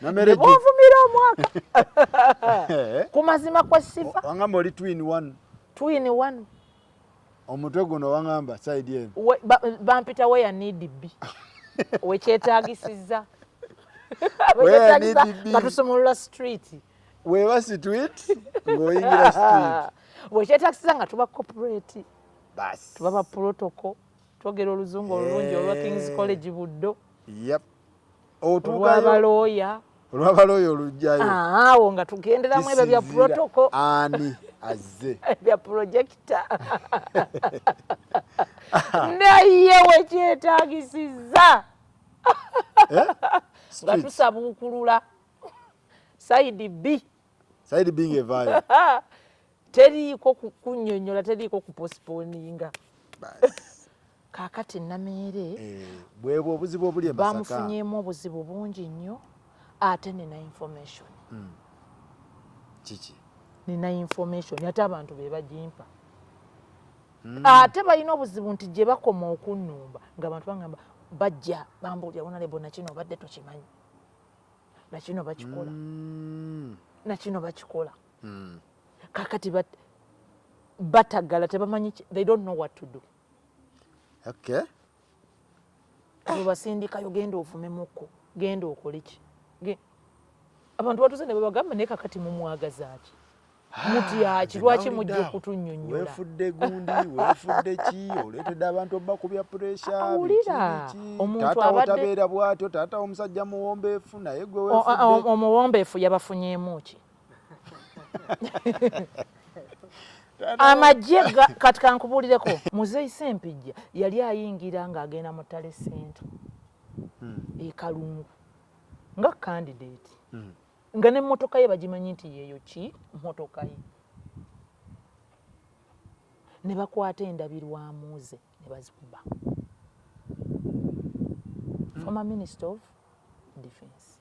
Nameere bw'ovumira omwaka ku mazima kwesifa wangamba oli twin one omutwe guno wangamba side eno bampita weya need be wekyetaagisiza nga tusumulula street weeba street ng'oyingira street wekyetaagisiza nga tuba corporate tuba ba protocol twogera oluzungu olulungi olwa King's College Buddo olw'abalooya olujjayo awo nga tugenderamu ebyo bya protocol ani azze bya projector naye wekyetaagisiza nga tusabuukulula side B ng'evaayo teriiko kunnyonnyola teriiko kupostponinga kaakati Nameere bwebwo obuzibu obuli e Masaka bamufunyeemu obuzibu bungi nnyo ate nina information kiki nina information ate abantu be bagimpa ate balina obuzibu nti gye bakoma okunnumba ng'abantu bagamba bajja bambuulira Honorable nakino obadde tokimanyi nakino bakikola nakino bakikola kakati batagala tebamanyi they don't know what to do basindikayo genda ovumemuko genda okole ki abantu batuze ne babagamba naye kakati mumwagaza ki muti aki lwaki mujja okutunnyonnyola weefudde gundi weefudde ki oleetedde abantu obakubya puresha awulira omuntu otabeera bw'atyo taata omusajja muwombeefu naye gwe omuwombeefu yabafunyeemu ki amagye kati kankubuulireko Muzeeyi Ssempijja yali ayingira ng'agenda mu Ttale Center e Kalungu nga candidate nga n'emmotoka ye bagimanyi nti yeeyo ki mmotoka ye ne bakwata endabirwamu ze ne bazikuba former Minister of Defence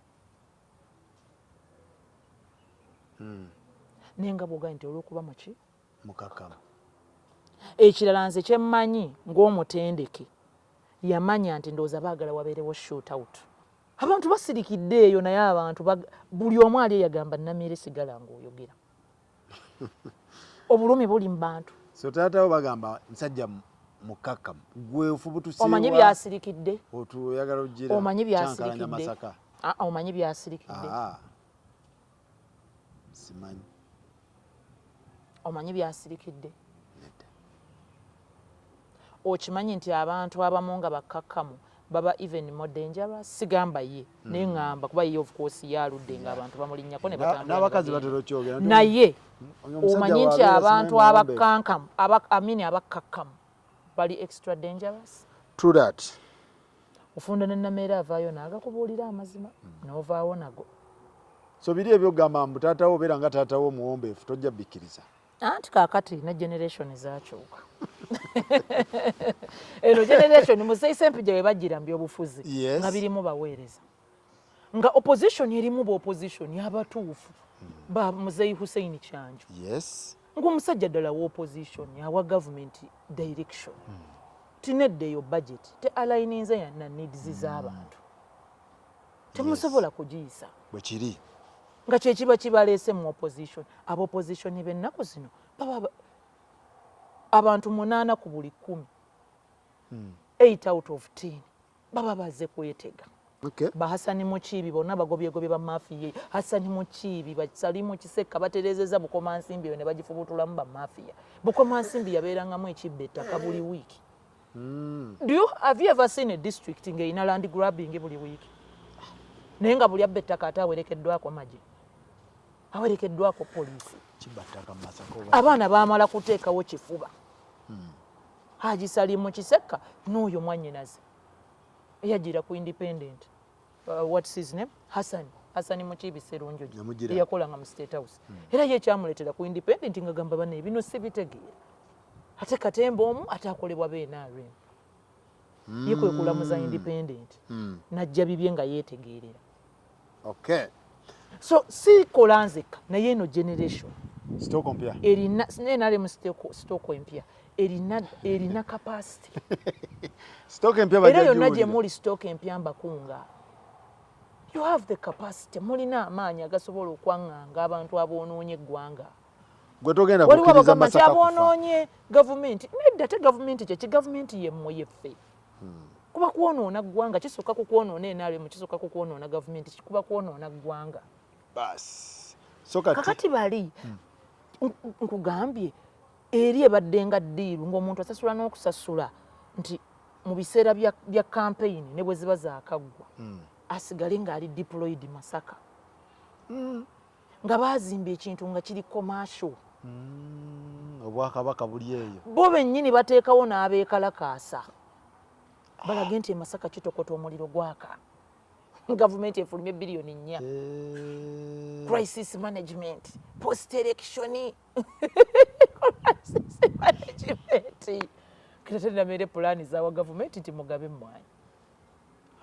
nenga bwoga nti olw'okuba muki mukakama ekirala nze kyemmanyi ng'omutendeke yamanya nti ndowooza baagala wabeerewo shoot out abantu basirikidde eyo naye abantu buli omu ali yagamba Namere sigala ng'oyogera obulumi buli mu bantu so taatawo bagamba nsajja mukakama gwe ofubutuseewa omanyi byasirikidde otuyagala ogira omanyi byasirikidde Masaka omanyi byasirikidde simanyi omanyi byasirikidde okimanyi nti abantu abamu nga bakkakkamu baba even more dangerous sigamba ye neŋŋamba kuba ye of course yaludde ng'abantu bamulinnyako ne n'abakazi batera okyogera naye omanyi nti abantu abakkankamu abakkakkamu bali extra dangerous. True that. Ofunda ne Namere avaayo n'agakubuulira amazima n'ovaawo nago. So biri ebyogamba mbu taatawo obeera nga taatawo omuwombeefu tojja bikkiriza. Anti kaakati ne generation zaakyuka. Eno generation Muzeeyi Ssempijja bwe bajjira mu byobufuzi nga birimu baweereza. Nga opposition erimu opposition y'abatuufu ba Muzeeyi Hussein Kyanjo. Yes. Ng'omusajja ddala wa opposition yawa government direction. Tineddeyo budget te aligninze yanna needs z'abantu. Temusobola kugiyisa. Bwe kiri. Nga kye kiba kibaleese mu opposition. Aba opposition b'ennaku zino baba abantu 8 ku buli 10. 8 out of 10 baba bazze kwetega. Okay. Ba Hassan Mukiibi bonna bagobyegobye ba mafiya. Hassan Mukiibi basalimu Kisekka baterezeza Bukoma Nsimbi ne bagifubutulamu ba mafiya. Bukoma Nsimbi yabeerangamu ekibbe ettaka buli wiiki. Have you ever seen a district ng'erina land grabbing buli wiiki? Naye nga buli abba ettaka ate awerekeddwako magye. Awerekeddwako poliisi. Kibattaka Masaka. Abaana baamala kuteekawo kifuba. Haji Salimu Kisekka n'oyo mwannyinaze. Yagira ku independent. What's his name? Hassan Mukiibi Sserunjogi. Yakolanga mu State House. Era ye kyamuleetera ku independent nga gamba bane bino si bitegeera. Ate Katemba omu ate akolebwa BNRM. Ye kwe kulamuza independent. Najja bibye nga yeetegeerera. Okay. So si kolanzeka naye eno generation. Stock empia. Erina nale mu stock empia. Erina capacity. Stock empia bajja. Era yonna gye muli stock empia mbakunga. You have the capacity. Mulina amaanyi agasobola okwaŋŋanga abantu aboonoonye eggwanga. Gwe togenda kukkiriza Masaka kufa. Aboonoonye gavumenti. Nedda te gavumenti kye gavumenti yemmwe yeffe. Kuba kwonoona ggwanga kisooka ku kwonoona NRM kisooka ku kwonoona gavumenti kuba kwonoona ggwanga. Bas. So kakati bali nkugambye eri ebadde nga ddiiru ng'omuntu asasula n'okusasula nti mu biseera bya campaign ne bwe ziba zaakaggwa asigale ng'ali deployed Masaka nga baazimba ekintu nga kiri commercial. Obwakabaka buli eyo bo bennyini bateekawo n'abeekalakaasa balage nti Masaka kitokota omuliro gwaka. Gavumenti efulumye bilioni 4. Crisis management, post election. Crisis management. Kita Namere plani za gavumenti nti mugabe mmwanyi.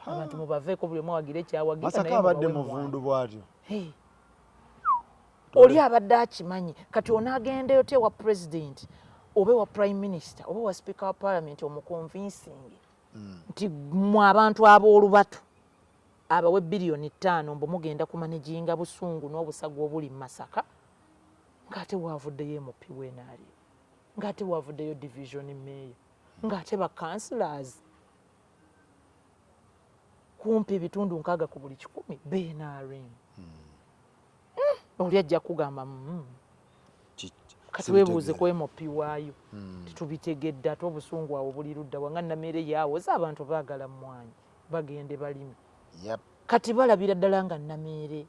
Abantu mubaveeko buli omu awagira ekyawagira. Masaka abadde muvundu bwatyo. Oli abadde akimanyi kati onaagendeyo te wa president obe wa prime minister obe wa speaker wa parliament omuconvincing nti mu abantu ab'olubatu abawe bilioni 5 mbu mugenda kumanaginga busungu n'obusago obuli mu Masaka ng'ate waavuddeyo MP w'enaali ng'ate waavuddeyo division mayor ng'ate ba councillors kumpi ebitundu 6 ku buli 100 BNRM. Oli ajja kugamba kati weebuuze ku MP waayo tetubitegedde ate obusungu awo buli ludda wanga Namere yaawoza abantu baagala mmwanyi bagende balime. Kati balabira ddala nga Namere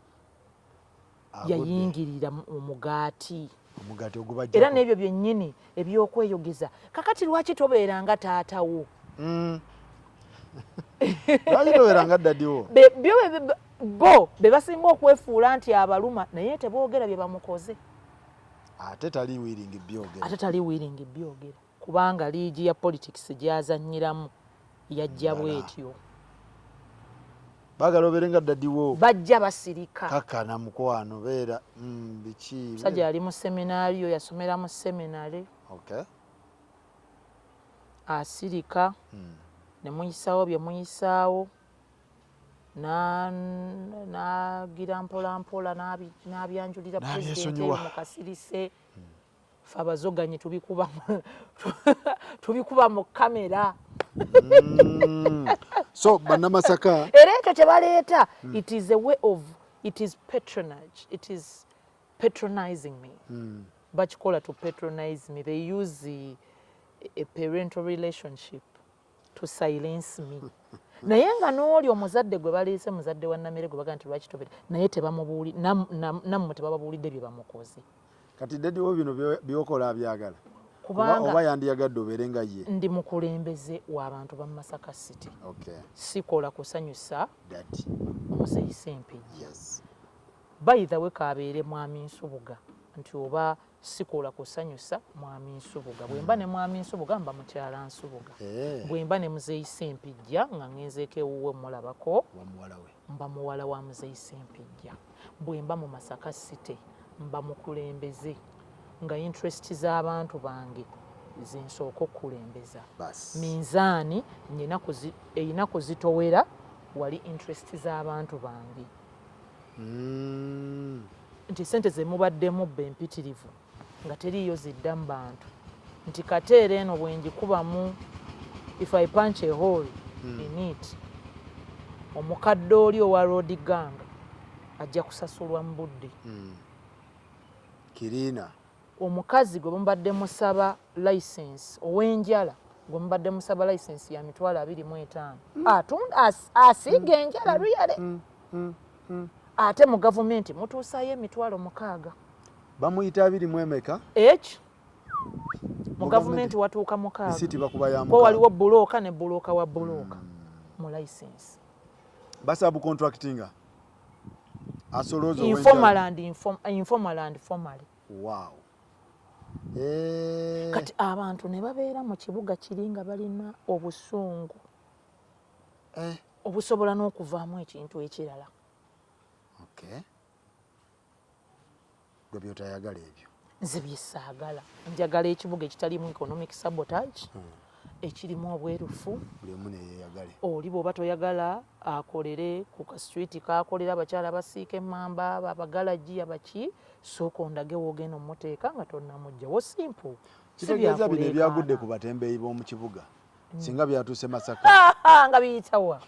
yayingirira omugaati ogubajja era n'ebyo byennyini ebyokweyogeza kakati lwaki tobeera nga taatawo lwaki tobeera nga ddadiwo bo be basinga okwefuula nti abaluma naye teboogera bye bamukoze ate tali wiringi byogera kubanga liigi ya politics gyazannyiramu yajja bwetyo baagala obeere nga ddadiwo bajja basirika kakkana mukwano beera biki musajja yali mu seminario yasomera mu seminary asirika ne muyisaawo bye muyisaawo nagira mpolampola n'abyanjulira pulezidenti eyo mu kasirise fe abazoganyi tubikuba mu kamera so bannamasaka era ekyo kye baleeta it is a way of it is patronage it is patronizing me bakikola to patronize me they use a parental relationship to silence me naye nga n'oli omuzadde gwe baleese muzadde wa Namere gwe baga nti lwaki tobere naye nammwe tebababuulidde bye bamukoze kati ddadiwo bino byokola abyagala oba yandiyagadde obeere nga ye ndi mukulembeze w'abantu ba Masaka City sikola kusanyusa Muzeeyi Ssempejja by the way kabeere mwami Nsubuga nti oba sikola kusanyusa mwami Nsubuga bwemba ne mwami Nsubuga mba mukyala Nsubuga bwemba ne Muzeeyi Ssempejja nga ngenzeeko ewuwe mulabako mba muwala wa Muzeeyi Ssempejja bwemba mu Masaka City mba mukulembeze nga interest z'abantu bange zinsooka okukulembeza minzaani erina kuzitowera wali interest z'abantu bange nti sente ze mubaddemu bbe empitirivu nga teriiyo zidda mu bantu nti kateera eno bwe njikubamu if I punch a hole in it omukadde oli owa road gang ajja kusasulwa mu budde Kirina omukazi gwe mubadde musaba license ow'enjala gwe mubadde musaba license ya mitwalo 25 asiiga enjala luyale ate mu gavumenti mutuusayo emitwalo 6 bamuyita 20 emeka ekyo mu gavumenti watuuka 6 ko waliwo bulooka ne bulooka wa bulooka mu license basabu contractinga asolozo informal and formal kati abantu ne babeera mu kibuga kiri nga balina obusungu obusobola n'okuvaamu ekintu ekirala gwe byotayagala ebyo nze byesaagala njagala ekibuga ekitalimu economic sabotage ekirimu obwerufu oli bw'oba toyagala akolere ku kasitwiti kakolera abakyala basiika emmamba abagalaji abaki sooka ondage woogenda omuteeka nga tonnamugjawo simple kitegeeza bino ebyagudde ku batembeeyi b'omu kibuga singa byatuuse Masaka nga biyitawa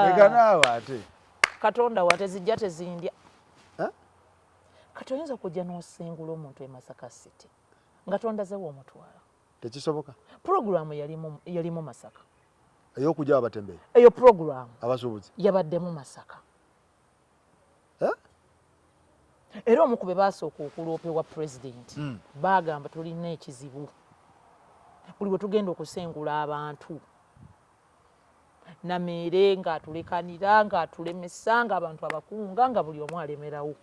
eganaawa ate katonda wa tezijja tezindya kati oyinza okujja n'osengula omuntu e Masaka City nga tondazewo omutwala tekisoboka programu yalimu Masaka ey'okujja abatembeeyi eyo programu abasuubuzi yabaddemu Masaka era omu ku be baasooka okuloopewa pulezidenti baagamba tulina ekizibu buli bwe tugenda okusengula abantu Namere ng'atulekanira ng'atulemesa ng'abantu abakunga nga buli omu alemerawo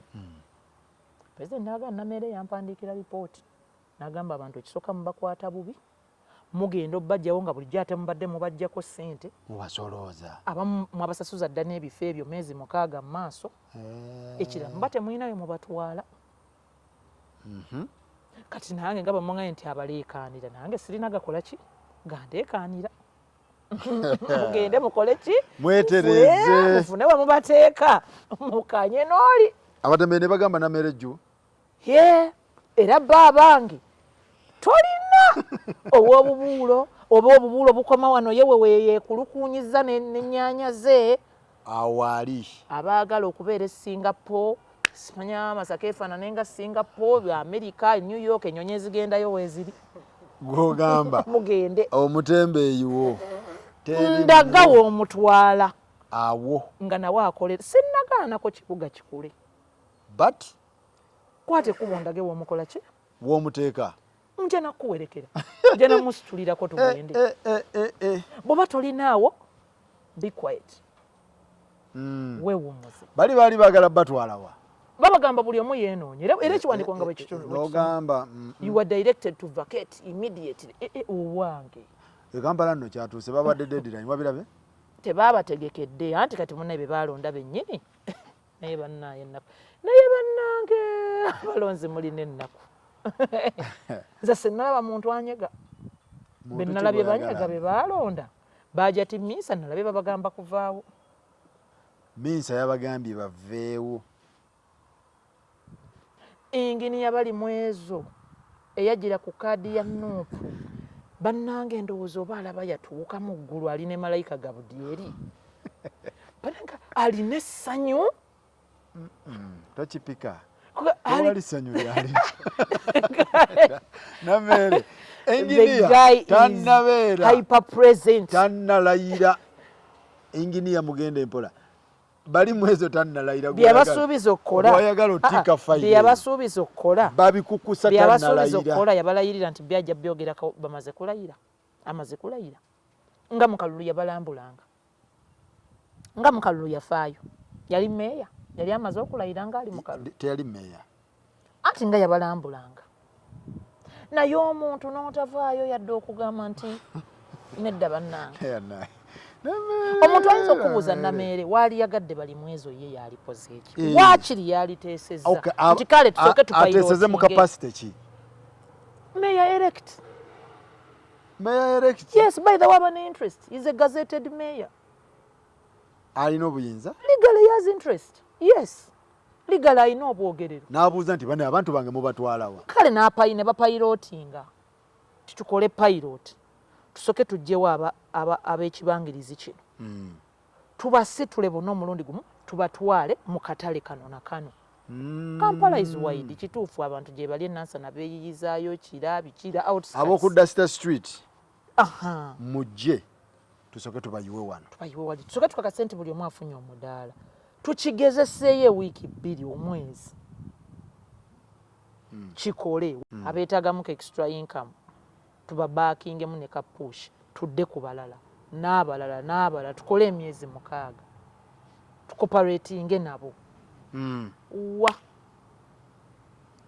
pulezidenti n'agamba Namere yampandiikira lipooti n'agamba abantu ekisooka mubakwata bubi mugenda obbajjawo nga bulijjo ate mubadde mubajjako ssente mubasolooza abamu mwabasasuza dda n'ebifo ebyo myezi 6 mu maaso ekirala muba temulinayo mubatwala kati nange nga bamuŋŋaye nti abaleekaanira nange sirina gakola ki gandeekaanira mugende mukole ki mwetereze mufune we mubateeka mukanye n'oli abatembeeyi ne bagamba Namere jju era bba bange tolina obw'obubuulo oba obubuulo bukoma wano yewe weyeekulukunyiza n'ennyaanya ze awali abaagala okubeera e Singapore simanya Masaka efaanane nga Singapore America New York ennyonyi ezigendayo weeziri gw'ogamba mugende omutembeeyi wo ndaga woomutwala awo nga nawe akolera sinnagaanako kibuga kikule but kwate kubondage womukola ki w'omuteeka nje nakuwerekera nje namusitulirako tugende bw'oba tolinaawo be quiet weewummuze baali baagala batwalawa babagamba buli omu yeenoonya era ekiwandiiko nga bwe kitugamba you are directed to vacate immediately owange Kampala nno kyatuuse babadde deadline wabirabe tebaabategekedde anti kati munnaye be baalonda bennyini naye bannange abalonzi mulina ennaku nze senalaba muntu anyega be nalabye banyega be baalonda bajja ti Minsa nalabye babagamba kuvaawo Minsa yabagambye baveewo inginiya bali mu ezo eyajjira ku kaadi ya Nuupu bannange endowooza oba alaba yatuuka mu ggulu alina malayika Gabudyeri bananga alina essanyu tokipika wali ssanyu lyali namere enginiya tannabeera tannalayira enginiya mugende mpola bali mwezo tannalayira byabasuubiza okukola wayagala otika fayiro byabasuubiza okukola babikukusa tannalayira okukola yabalayirira nti byajja byogerako bamaze kulayira amaze kulayira nga Mukalulu yabalambulanga nga Mukalulu yafaayo yali meeya yali amaze okulayira nga ali Mukalulu teyali meeya ati nga yabalambulanga naye omuntu n'otavaayo yadde okugamba nti nedda bannange omuntu ayinza okubuuza Nameere waali yagadde bali mwezo ye yalipoze eki waakiri yaliteesezza nti kale tusooke ateeseze mu kapasite ki mayor elect yes by the way an interest is a gazetted mayor alina obuyinza legally has interest yes legally alina obwogerero n'abuuza nti bane abantu bange mubatwalawa kale n'apayine bapayirotinga titukole pilot tusooke tugyewo ab'ekibangirizi kino tubasitule bonna omulundi gumu tubatwale mu katale kano na kano Kampala is wide kituufu abantu gye bali Nansana beeyiyizaayo kira bikira outskirts ab'okudda State Street mujje tusooke tubayiwe wano wali tusooke tukakase nti buli omu afunye omudaala tukigezeseeyo ewiiki 2 omwezi kikole abeetaagamuko extra income tubabakingemu ne kapush tudde ku balala n'abalala tukole emyezi 6 tukoperatinge nabo wa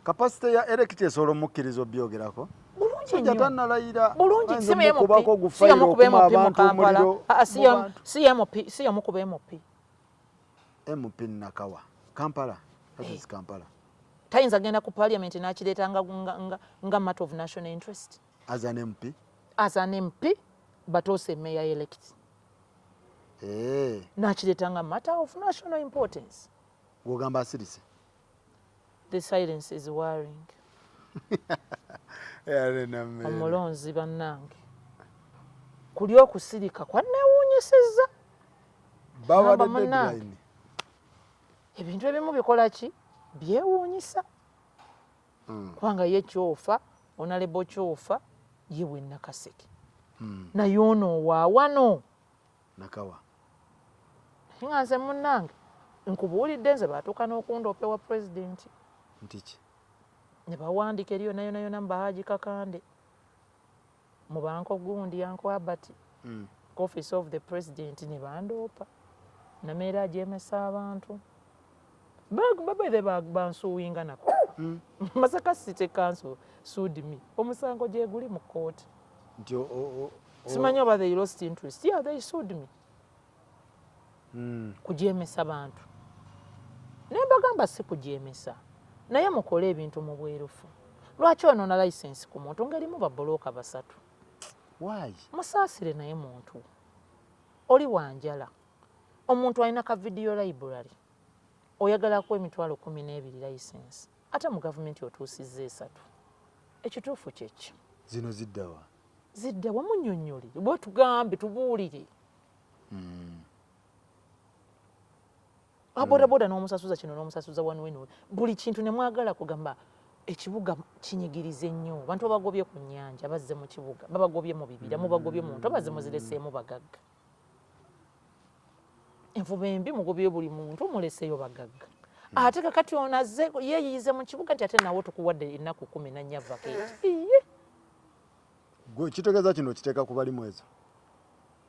kapasite ya electric esobola omukkiriza obyogerako bulungi si yamukuba MP nakawa Kampala Kampala tayinza genda ku parliament n'akireeta nga matter of national interest as an MP but also mayor elect n'akireeta nga matter of national importance gwogamba asirise the silence is worrying omulonzi bannange kuli okusirika kwanneewuunyisizza ebintu ebimu bikola ki byewuunyisa kubanga ye kyofa onalebo kyofa ye wenna Kaseke naye ono waawano nakawa nga nze munnange nkubuulidde nze baatuuka n'okundoopa wa pulezidenti ntiki ne bawandiika eriyo nayonayona mu Bahaji Kakande mu banko gundi Uncle Albert office of the president ne bandoopa Nameere ajeemesa abantu babethe bansuwinga nako Masaka City Council sued me omusango gye guli mu kooti simanyi oba they lost interest yeah they sued me kujeemesa bantu naye bagamba si kujeemesa naye mukole ebintu mu bwerufu lwaki onoona license ku muntu ng'erimu babbulooka 3 musaasire naye muntu oli wanjala omuntu alina ka video library oyagalako emitwalo 12 license ate mu gavumenti otuusizza 3 ekituufu kyekyo zino ziddawa munnyonnyolere bwe tugambe tubuulire abodaboda n'omusasuza kino n'omusasuza wanweno buli kintu ne mwagala kugamba ekibuga kinyigirize nnyo bantu babagobye ku nnyanja bazze mu kibuga babagobye mu bibira mubagobye mu nto bazze muzireseemu bagagga envuba embi mugobye buli muntu muleseeyo bagagga ate kakati ono azze yeeyize mu kibuga nti ate nawo tukuwadde ennaku 14 vacate. Gwe kitegeeza kino kiteeka ku bali mwezo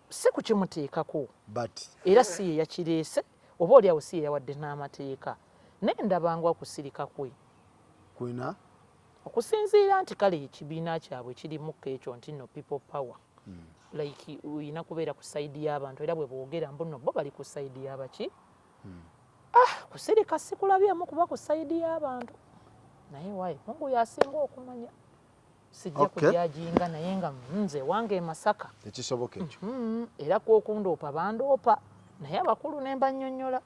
si kukimuteekako but era si ye yakireese oba oliawo si ye yawadde n'amateeka naye ndabanga okusirika kwe kwina okusinziira nti kale ekibiina kyabwe kirimukko ekyo nti no people power like oyina kubeera ku saidi y'abantu era bwe boogera mbu no bo bali ku saidi y'abaki kusirika sikulabyemu kuba ku saidi y'abantu naye waye mungu yasinga okumanya sijja kujajinga naye nga nze wange Masaka tekisoboka ekyo era kwokundoopa bandoopa naye abakulu ne mbannyonnyola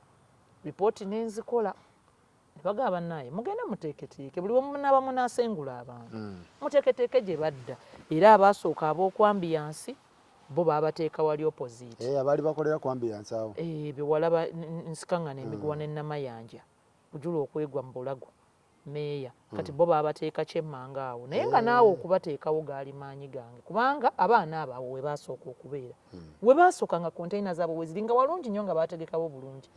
ripooti nenzikola ne bagamba naye mugende muteeketeeke buli bwemunaaba munaasengula abantu muteeketeeke gye badda era abaasooka ab'okwambiyansi bo baabateeka wali opposite abaali bakolera ku ambiyansi awo bewalaba nsikaŋŋana emiguwa n'ennamayanja bujula okwegwa mu bulago meeya kati bo baabateeka kyemmanga awo naye nga naawe okubateekawo gaali maanyi gange kubanga abaana abo we baasooka okubeera we baasooka nga konteyina zaabwe we ziri nga walungi nnyo nga baategekawo bulungi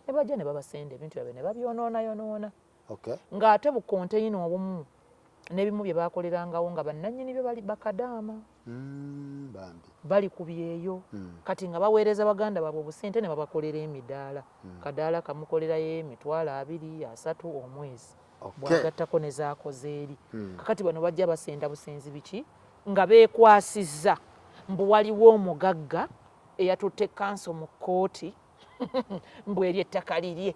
ne bajja ne babasenda ebintu byabwe ne babyonoonayonoona ng'ate bu konteyina obumu n'ebimu bye baakolerangawo nga bannannyini byo bali bakadaama bali ku byeyo kati nga baweereza baganda baabwe obusente ne babakolera emidaala kadaala kamukolerayo emitwalo 2 3 omwezi bwagattako ne zaakoze eri kakati bano bajja basenda busenzi biki nga beekwasizza mbu waliwo omugagga eyatutte kanso mu kkooti mbu eri ettaka lirye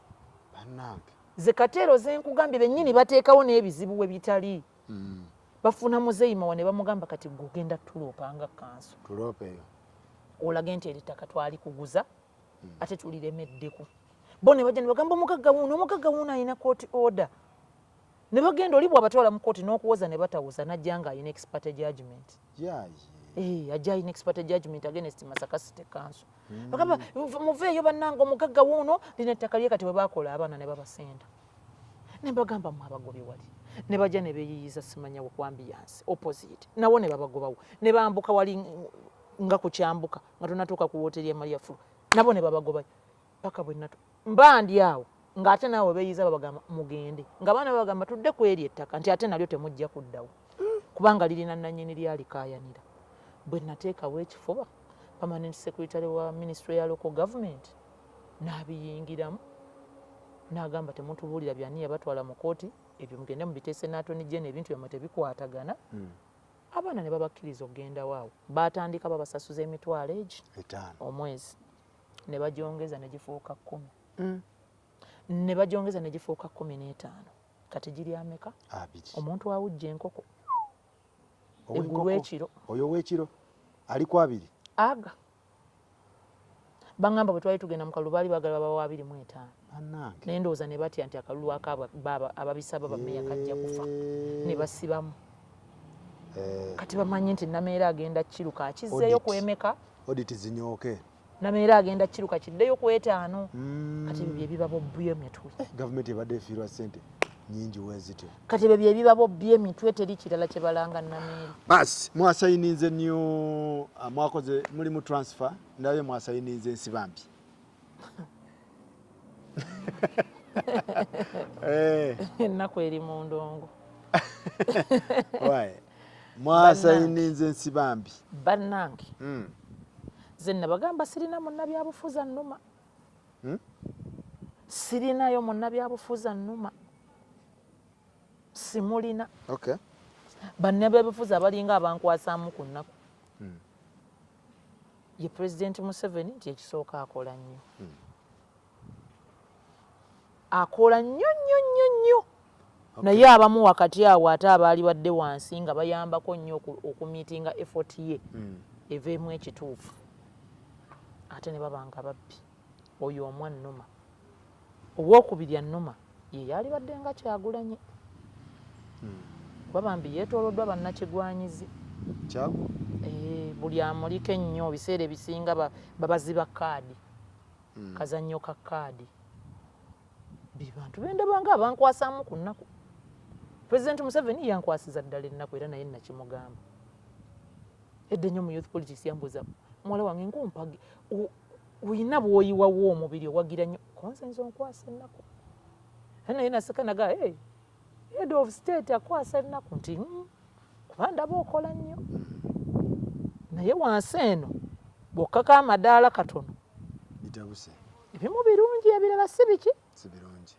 ze kateero zenkugambye bennyini bateekawo n'ebizibu we bitali bafuna muzeyimawa ne bamugamba kati gugenda tuloopanga kanso tuloopeyo olage nti eritaka twalikuguza ate tuliremeddeko bo ne bajja ne bagamba omugagga wuuno alina court order ne bagenda oli bw'abatwala mu kooti n'okuwoza ne batawuza najja nga alina expert judgment ajja alina expert judgment against Masaka City Council bagamba muveeyo bannanga omugagga wuuno lina ettaka lye kati bwe baakola abaana ne babasenda ne bagamba mu abagobi wali ne bajja ne beeyiyiza simanya kwambiyansi opposite nawo ne babagobawo ne bambuka wali nga ku kyambuka nga tunatuuka ku wooteri ya Maria Fulu nabo ne babagobayo paka bwe natu mbandi awo ng'ate naawe beeyiza babagamba mugende nga baana babagamba tudde ku eri ettaka nti ate nalyo temujja kuddawo kubanga lirina nannyini lyalikaayanira bwe nateekawo ekifuba permanent secretary wa ministry ya local government n'abiyingiramu n'agamba temutubuulira byani yabatwala mu kooti ebyo mugende mubiteese n'atoni jene ebintu byamwe tebikwatagana abaana ne babakkiriza okugendawo awo baatandika babasasuza emitwalo egi omwezi ne bagyongeza ne gifuuka 10 ne bagyongeza ne gifuuka 15 kati giri ameka omuntu awujja enkoko eggulu ekiro oyo w'ekiro ali ku 2 aga bangamba bwe twali tugenda mu kalulu baali baagala babawa 25 naye ndowooza ne batya nti akalulu akaaba ababisaba bameya kajja kufa ne basibamu kati bamanyi nti nameera agenda kiruka akizzeeyo kwemeka audit zinyooke nameera agenda kiruka kiddeyo ku 5 kati bye bibabo byemitwe gavumenti ebadde efiirwa ssente nyingi wezityo kati bye bibabo byemitwe teri kirala kye balanga nameeri basi mwasayininze nnyo mwakoze muli mu transfer ndabye mwasayininze ensibambi ennaku eri mu ndongo mwasayininze ensibambi bannange ze nabagamba sirina munnabyabufuza nnuma sirinayo munnabyabufuza nnuma simulina bannabyabufuzi abalinga abankwasaamu ku nnaku ye President Museveni nti ekisooka akola nnyo akola nnyo naye abamu wakati awo ate abaali badde wansi nga bayambako nnyo okumiitinga effort ye eveemu ekituufu ate ne babanga babbi oyo omwa nnuma owokubiri annuma ye yali badde nga Kyagulanyi babambi yeetooloddwa bannakigwanyizi buli amulika ennyo biseera ebisinga babaziba kaadi kazannyo ka kaadi bibantu bendabanga abankwasaamu ku nnaku President Museveni yankwasiza ddala ennaku era naye nakimugamba edda nnyo mu youth politics yambuza muwala wange nkumpage oyina bw'oyiwawo omubiri owagira nnyo konsenza onkwasa ennaku naye naseka naga head of state akwasa ennaku nti kuba ndaba okola nnyo naye wansi eno bw'okkako amadaala katono bitabuse ebimu birungi ebirala si biki si birungi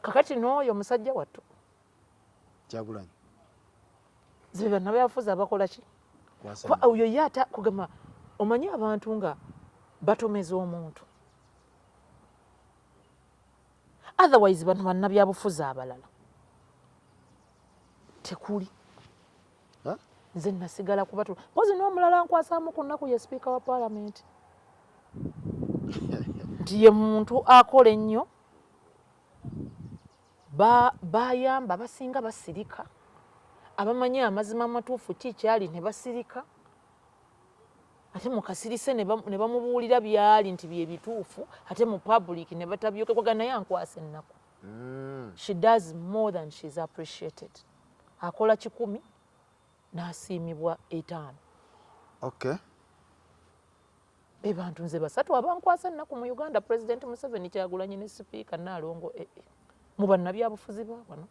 kakati n'oyo omusajja wattu Kyagulanyi zibe bannabyabufuzi abakola ki kuba oyo ye ate kugamba omanyi abantu nga batomeza omuntu otherwise bano bannabyabufuzi abalala tekuli nze nasigala kubatula mpozi n'omulala nkwasaamu ku nnaku ye sipiika wa paalamenti nti ye muntu akola ennyo bayamba basinga basirika abamanyi amazima amatuufu kikyali ne basirika ate mu kasirise ne bamubuulira byali nti bye bituufu ate mu public ne batabyoke kwaga naye ankwasa ennaku she does more than she's appreciated akola 100 n'asiimibwa 5 okay be bantu nze basatu abankwasa ennaku mu Uganda President Museveni Kyagulanyi ne Sipiika Nalongo mu bannabyabufuzi baabano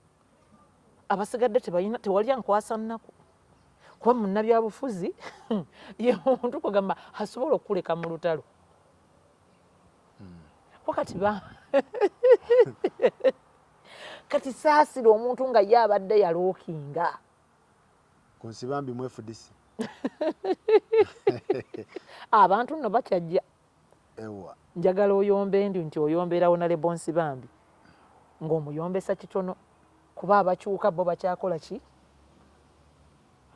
abasigadde tewali ankwasa nnaku kuba munnabyabufuzi ye muntu kugamba asobola okuleka mu lutalo wakati kati saasira omuntu nga ye abadde yalookinga ku nsibambi mu FDC abantu nno bakyajja ewa njagala oyombe nti oyomberawo na lebonsi bambi ng'omuyombesa kitono kuba abakyuka bo bakyakola ki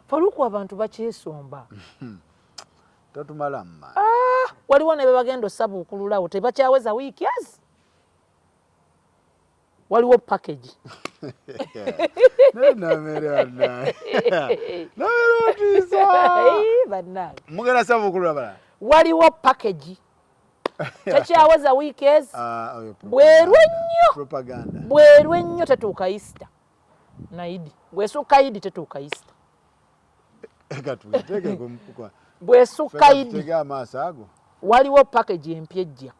faluku abantu bakyesomba totumala mma waliwo ne bebagenda osabuukululawo tebakyaweza wiiki ezi waliwo package mugenda sabuukulula bala waliwo package tekyaweza wiiki ezi bwerwe nnyo tetuuka Easter naidi bwesukka Idi tetuuka Easter bwesukka Idi waliwo package empya ejja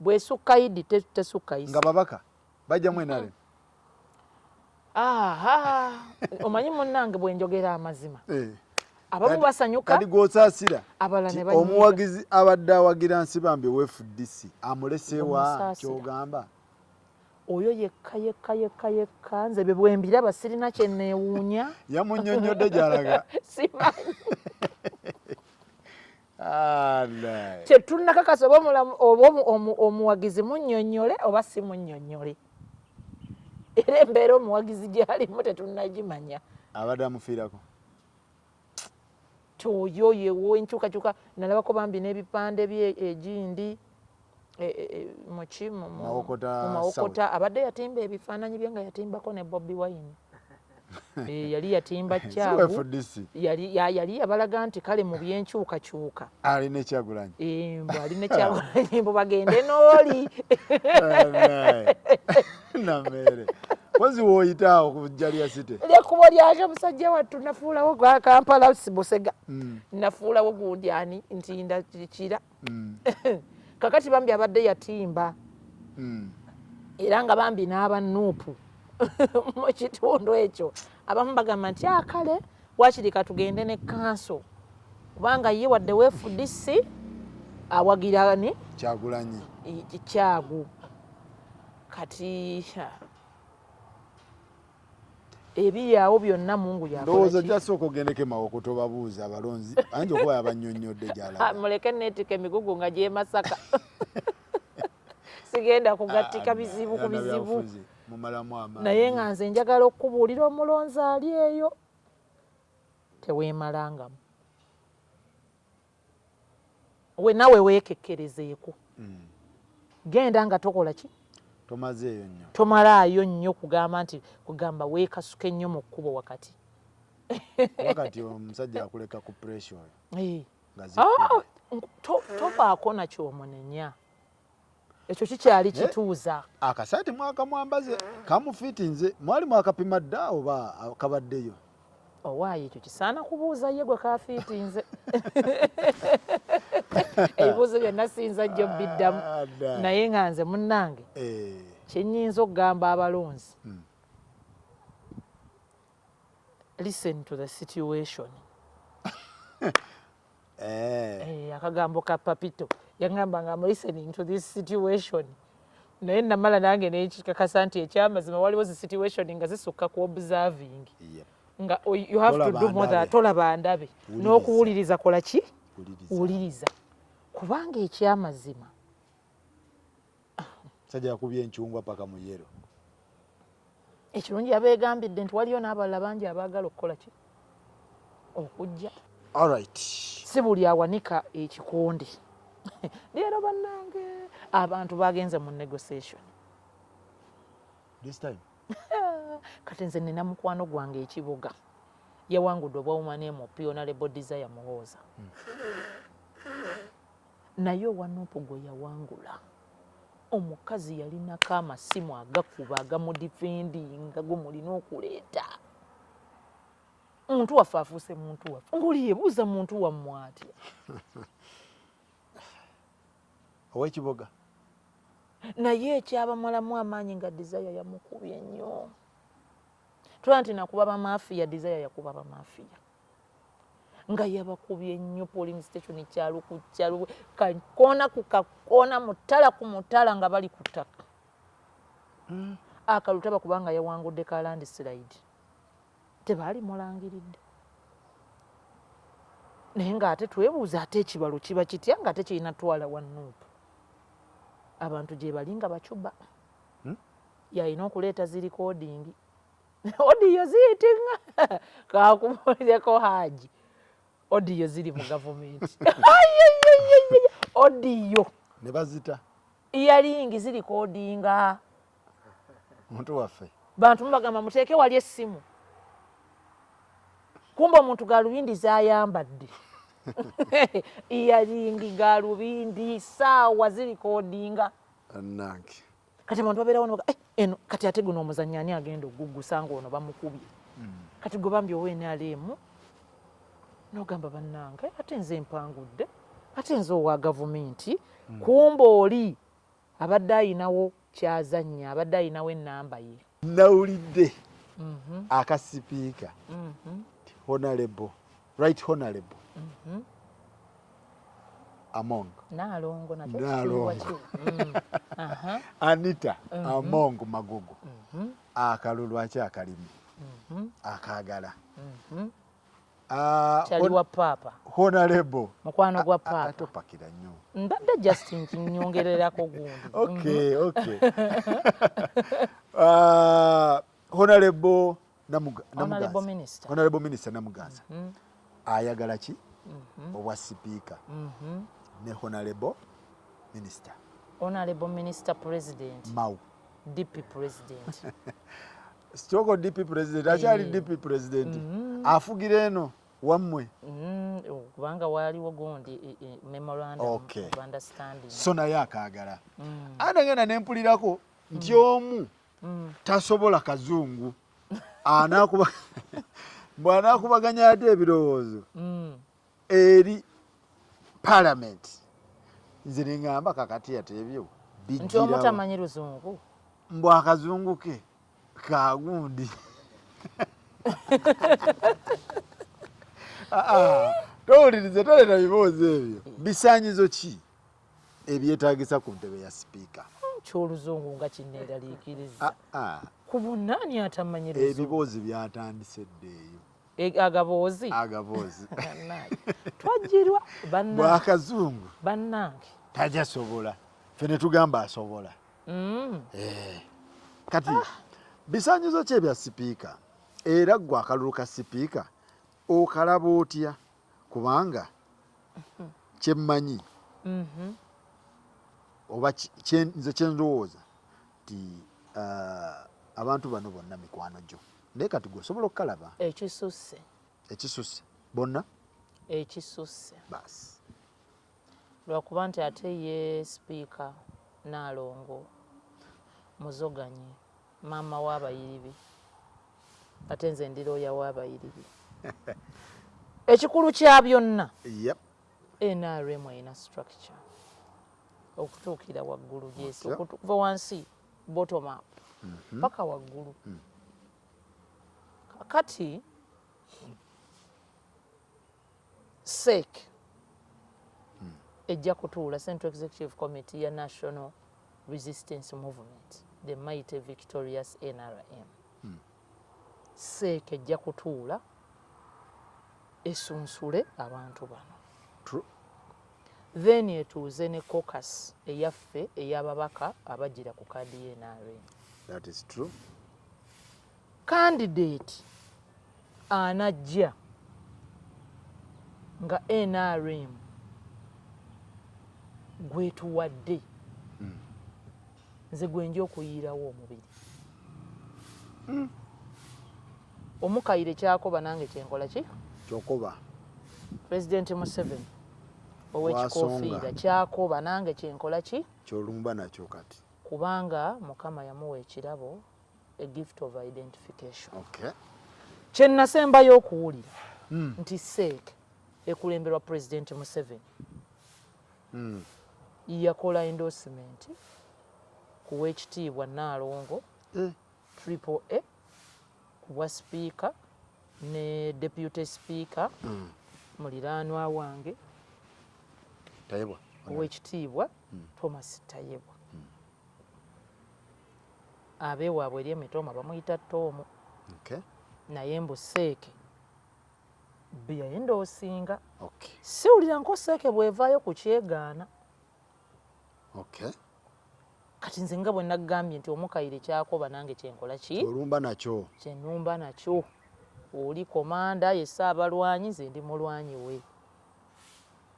bwesukka Idi tesukka Easter nga babaka bajja mwenale omanyi munnange bwenjogera amazima abamu basanyuka kati gwosaasira abala ne omuwagizi abadde awagira Nsibambi we FDC amulesewa kyogamba oyo yekka nze bye bwembiraba sirina kye neewuunya yamunnyonnyodde gy'alaga simanyi kyetunnakakasa oba omuwagizi munnyonnyole oba si munnyonnyole era embeera omuwagizi gy'alimu tetunnagimanya abadde amufiirako oyo yewenkyukakyuka nalabako bambi n'ebipande bye egindi mu Mawokota abadde yatimba ebifaananyi bye nga yatimbako ne Bobi Wine yali yatimba Kyagu yali yabalaga nti kale mu byenkyukakyuka alina Ekyagulanyi alina Ekyagulanyi mbu bagende n'oli namere pozi woyitaawo ku Jalia City lekubo lyake omusajja wattu nafuulawo gwa Kampala Busega nafuulawo gundi ani ntinda kira kakati bambi abadde yatimba era nga bambi n'aba Nuupu mu kitundu ekyo abamu bagamba nti akale wakiri katugende ne kanso kubanga ye wadde we FDC awagira ni Kyagulanyi Kyagu kati ebiryawo byonna Mungu yakola ndowooza gyasooka ogendeko Mawokota obabuuza abalonzi ayinza okuba yabannyonnyodde gy'alaga muleke neetika emigugu nga gye Masaka sigenda kugattika bizibu ku bizibu naye nga nze njagala okubuulira omulonzi ali eyo teweemalangamu we nawe weekekkerezeeko genda nga tokola ki tomazeeyo nnyo tomalaayo nnyo kugamba weekasuke nnyo mu kkubo wakati omusajja akuleka ku pressure tobaako nakyomunenya ekyo kikyali kituuza akasaati mwakamwambaze kamufiitinze mwali mwakapima dda oba kabaddeyo owaayo ekyo kisaana kubuuza ye gwe kafiitinze ebibuuzo byonna siyinza jjo biddamu naye nga nze munnange kyenyinza okugamba abalonzi listen to the situation. Akagambo ka Papito yagamba nga I'm listening to this situation. Naye namala nange nekikakasa nti ekyamazima waliwo zi situation nga zisukka ku observing. Nga you have to do more than tolaba ndabe. N'okuwuliriza kola ki? Wuliriza. Kubanga ekyamazima sajja yakubye enkyungwa paka mu yero. Ekirungi yabeegambidde nti waliyo n'abalala bangi abaagala okukola ki? Okujja. All right. Si buli awanika ekikonde. Leero bannange abantu bagenze mu negotiation. This time. Kati nze nina mukwano gwange ekibuga. Yawangudde obwawuma n'emopi Honorable Desire Muhooza. Naye Wanuupu gwe yawangula. Omukazi yalinako amasimu agakuba agamudifendinga gumulina okuleeta. Muntu waffe afuuse muntu waffe. Nguli yebuuza muntu wammwe atya. Ow'ekibuga. Naye ekyabamalamu amaanyi nga Desire yamukubye nnyo. Tulaba nti nakuba bamafiya, Desire yakuba bamafiya. Nga yabakubye nnyo polling station kyalo ku kyalo kakona ku kakona mutala ku mutala nga bali kutaka. Akalutaba kubanga yawangudde ka landslide. Tebaali mulangiridde. Naye nga ate twebuuza ate ekibalo kiba kitya nga ate kirina twala Wanuupu. Abantu gye balinga bacuba. Yalina okuleeta zi recording. Odiyo ziyitinga. Kakumulireko Haji. Odiyo ziri mu gavumenti. Odiyo. Ne bazita. Iyalingi ziri kodinga. Muntu waffe. Bantu mbagamba muteeke wali essimu. Kumba omuntu galubindi zayambadde. Iyalingi galubindi saawa ziri kodinga. Annange. Kati abantu babeerawo no eno kati ate guno omuzannyi ani agenda oguggusa ng'ono bamukubye. Kati gwe bambi ONLM n'ogamba bannange ate nze mpangudde ate nze owa gavumenti kumba oli abadde ayinawo kyazannya abadde ayinawo ennamba ye. Nawulidde akasipiika Honorable Right Honorable Among Nalongo nakyo Nalongo Anita Among Magogo akalulu akyakalimu akaagala Chaliwa papa Honorable mukwano gwa papa atopakira nnyo ndadde Justin kinyongererako gundi. Okay. Honorable Minister Namuganza ayagala ki obwa sipiika ne Honorable Minister President Mau DP President Stoko DP President akyali DP President afugira eno wammwe kubanga waliwo gundi memorandum of understanding so naye akaagala anagenda nempulirako nti omu tasobola kazungu bw'anaakubaganya ate ebirowoozo eri Parliament nze neŋŋamba kakati ate ebyo nti omu tamanyi luzungu mbw akazungu ke kagundi towulirize toleta biboozi ebyo bisaanyizo ki ebyetaagisa ku ntebe ya sipiika kyoluzungu nga kinneeraliikiriza ku bunaani atamanyi luzungu ebiboozi byatandise ddeeyo agaboozi twajjirwa bwakazungu bannange tajasobola ffe ne tugamba asobola kati bisaanyizo ki ebya sipiika era ggwe akalulu ka sipiika okalaba otya kubanga kyemmanyi oba nze kyendowooza nti abantu bano bonna mikwano gyo naye kati gwe osobola okukalaba ekisusse bonna ekisusse basi lwakuba nti ate ye sipiika Nalongo muzoganye maama w'abayiribi ate nze ndi looya w'abayiribi ekikulu kya byonna NRM erina structure okutuukira waggulu gyesi okuva wansi bottom up paka waggulu. Kakati SEC ejja kutuula Central Executive Committee ya National Resistance Movement, the mighty victorious NRM. SEC ejja kutuula esunsule abantu bano. True. Then etuuze ne caucus eyaffe ey'ababaka abagira ku kaadi y'NRM. That is true. Candidate anajja nga NRM gwetuwadde nze gwenja okuyiirawo omubiri. Omukayire kyakoba nange kyenkola ki? Kyokoba. President Museveni ow'ekikoofiira kyakoba nange kyenkola ki? Kyolumba nakyo kati. Kubanga Mukama yamuwa ekirabo, a gift of identification. Okay. Kye nasembayo okuwulira nti SEC ekulemberwa President Museveni yakola endorsement ku weekitiibwa Nnaalongo Triple A ku bwa speaker ne deputy speaker muliraanwa wange Tayebwa owekitiibwa Thomas Tayebwa. Abeewaabwe eri emitoma bamuyita Toomo. Okay. Naye mbu SEC byayendoosinga. Okay. Siwulira nko SEC bwevaayo ku kyegaana. Okay. Kati nze nga bwe nagambye nti omukayire kyakoba nange kyenkola ki? Olumba nakyo. Kyenumba nakyo. Oli komanda ye Ssaabalwanyi, nze ndi mulwanyi we.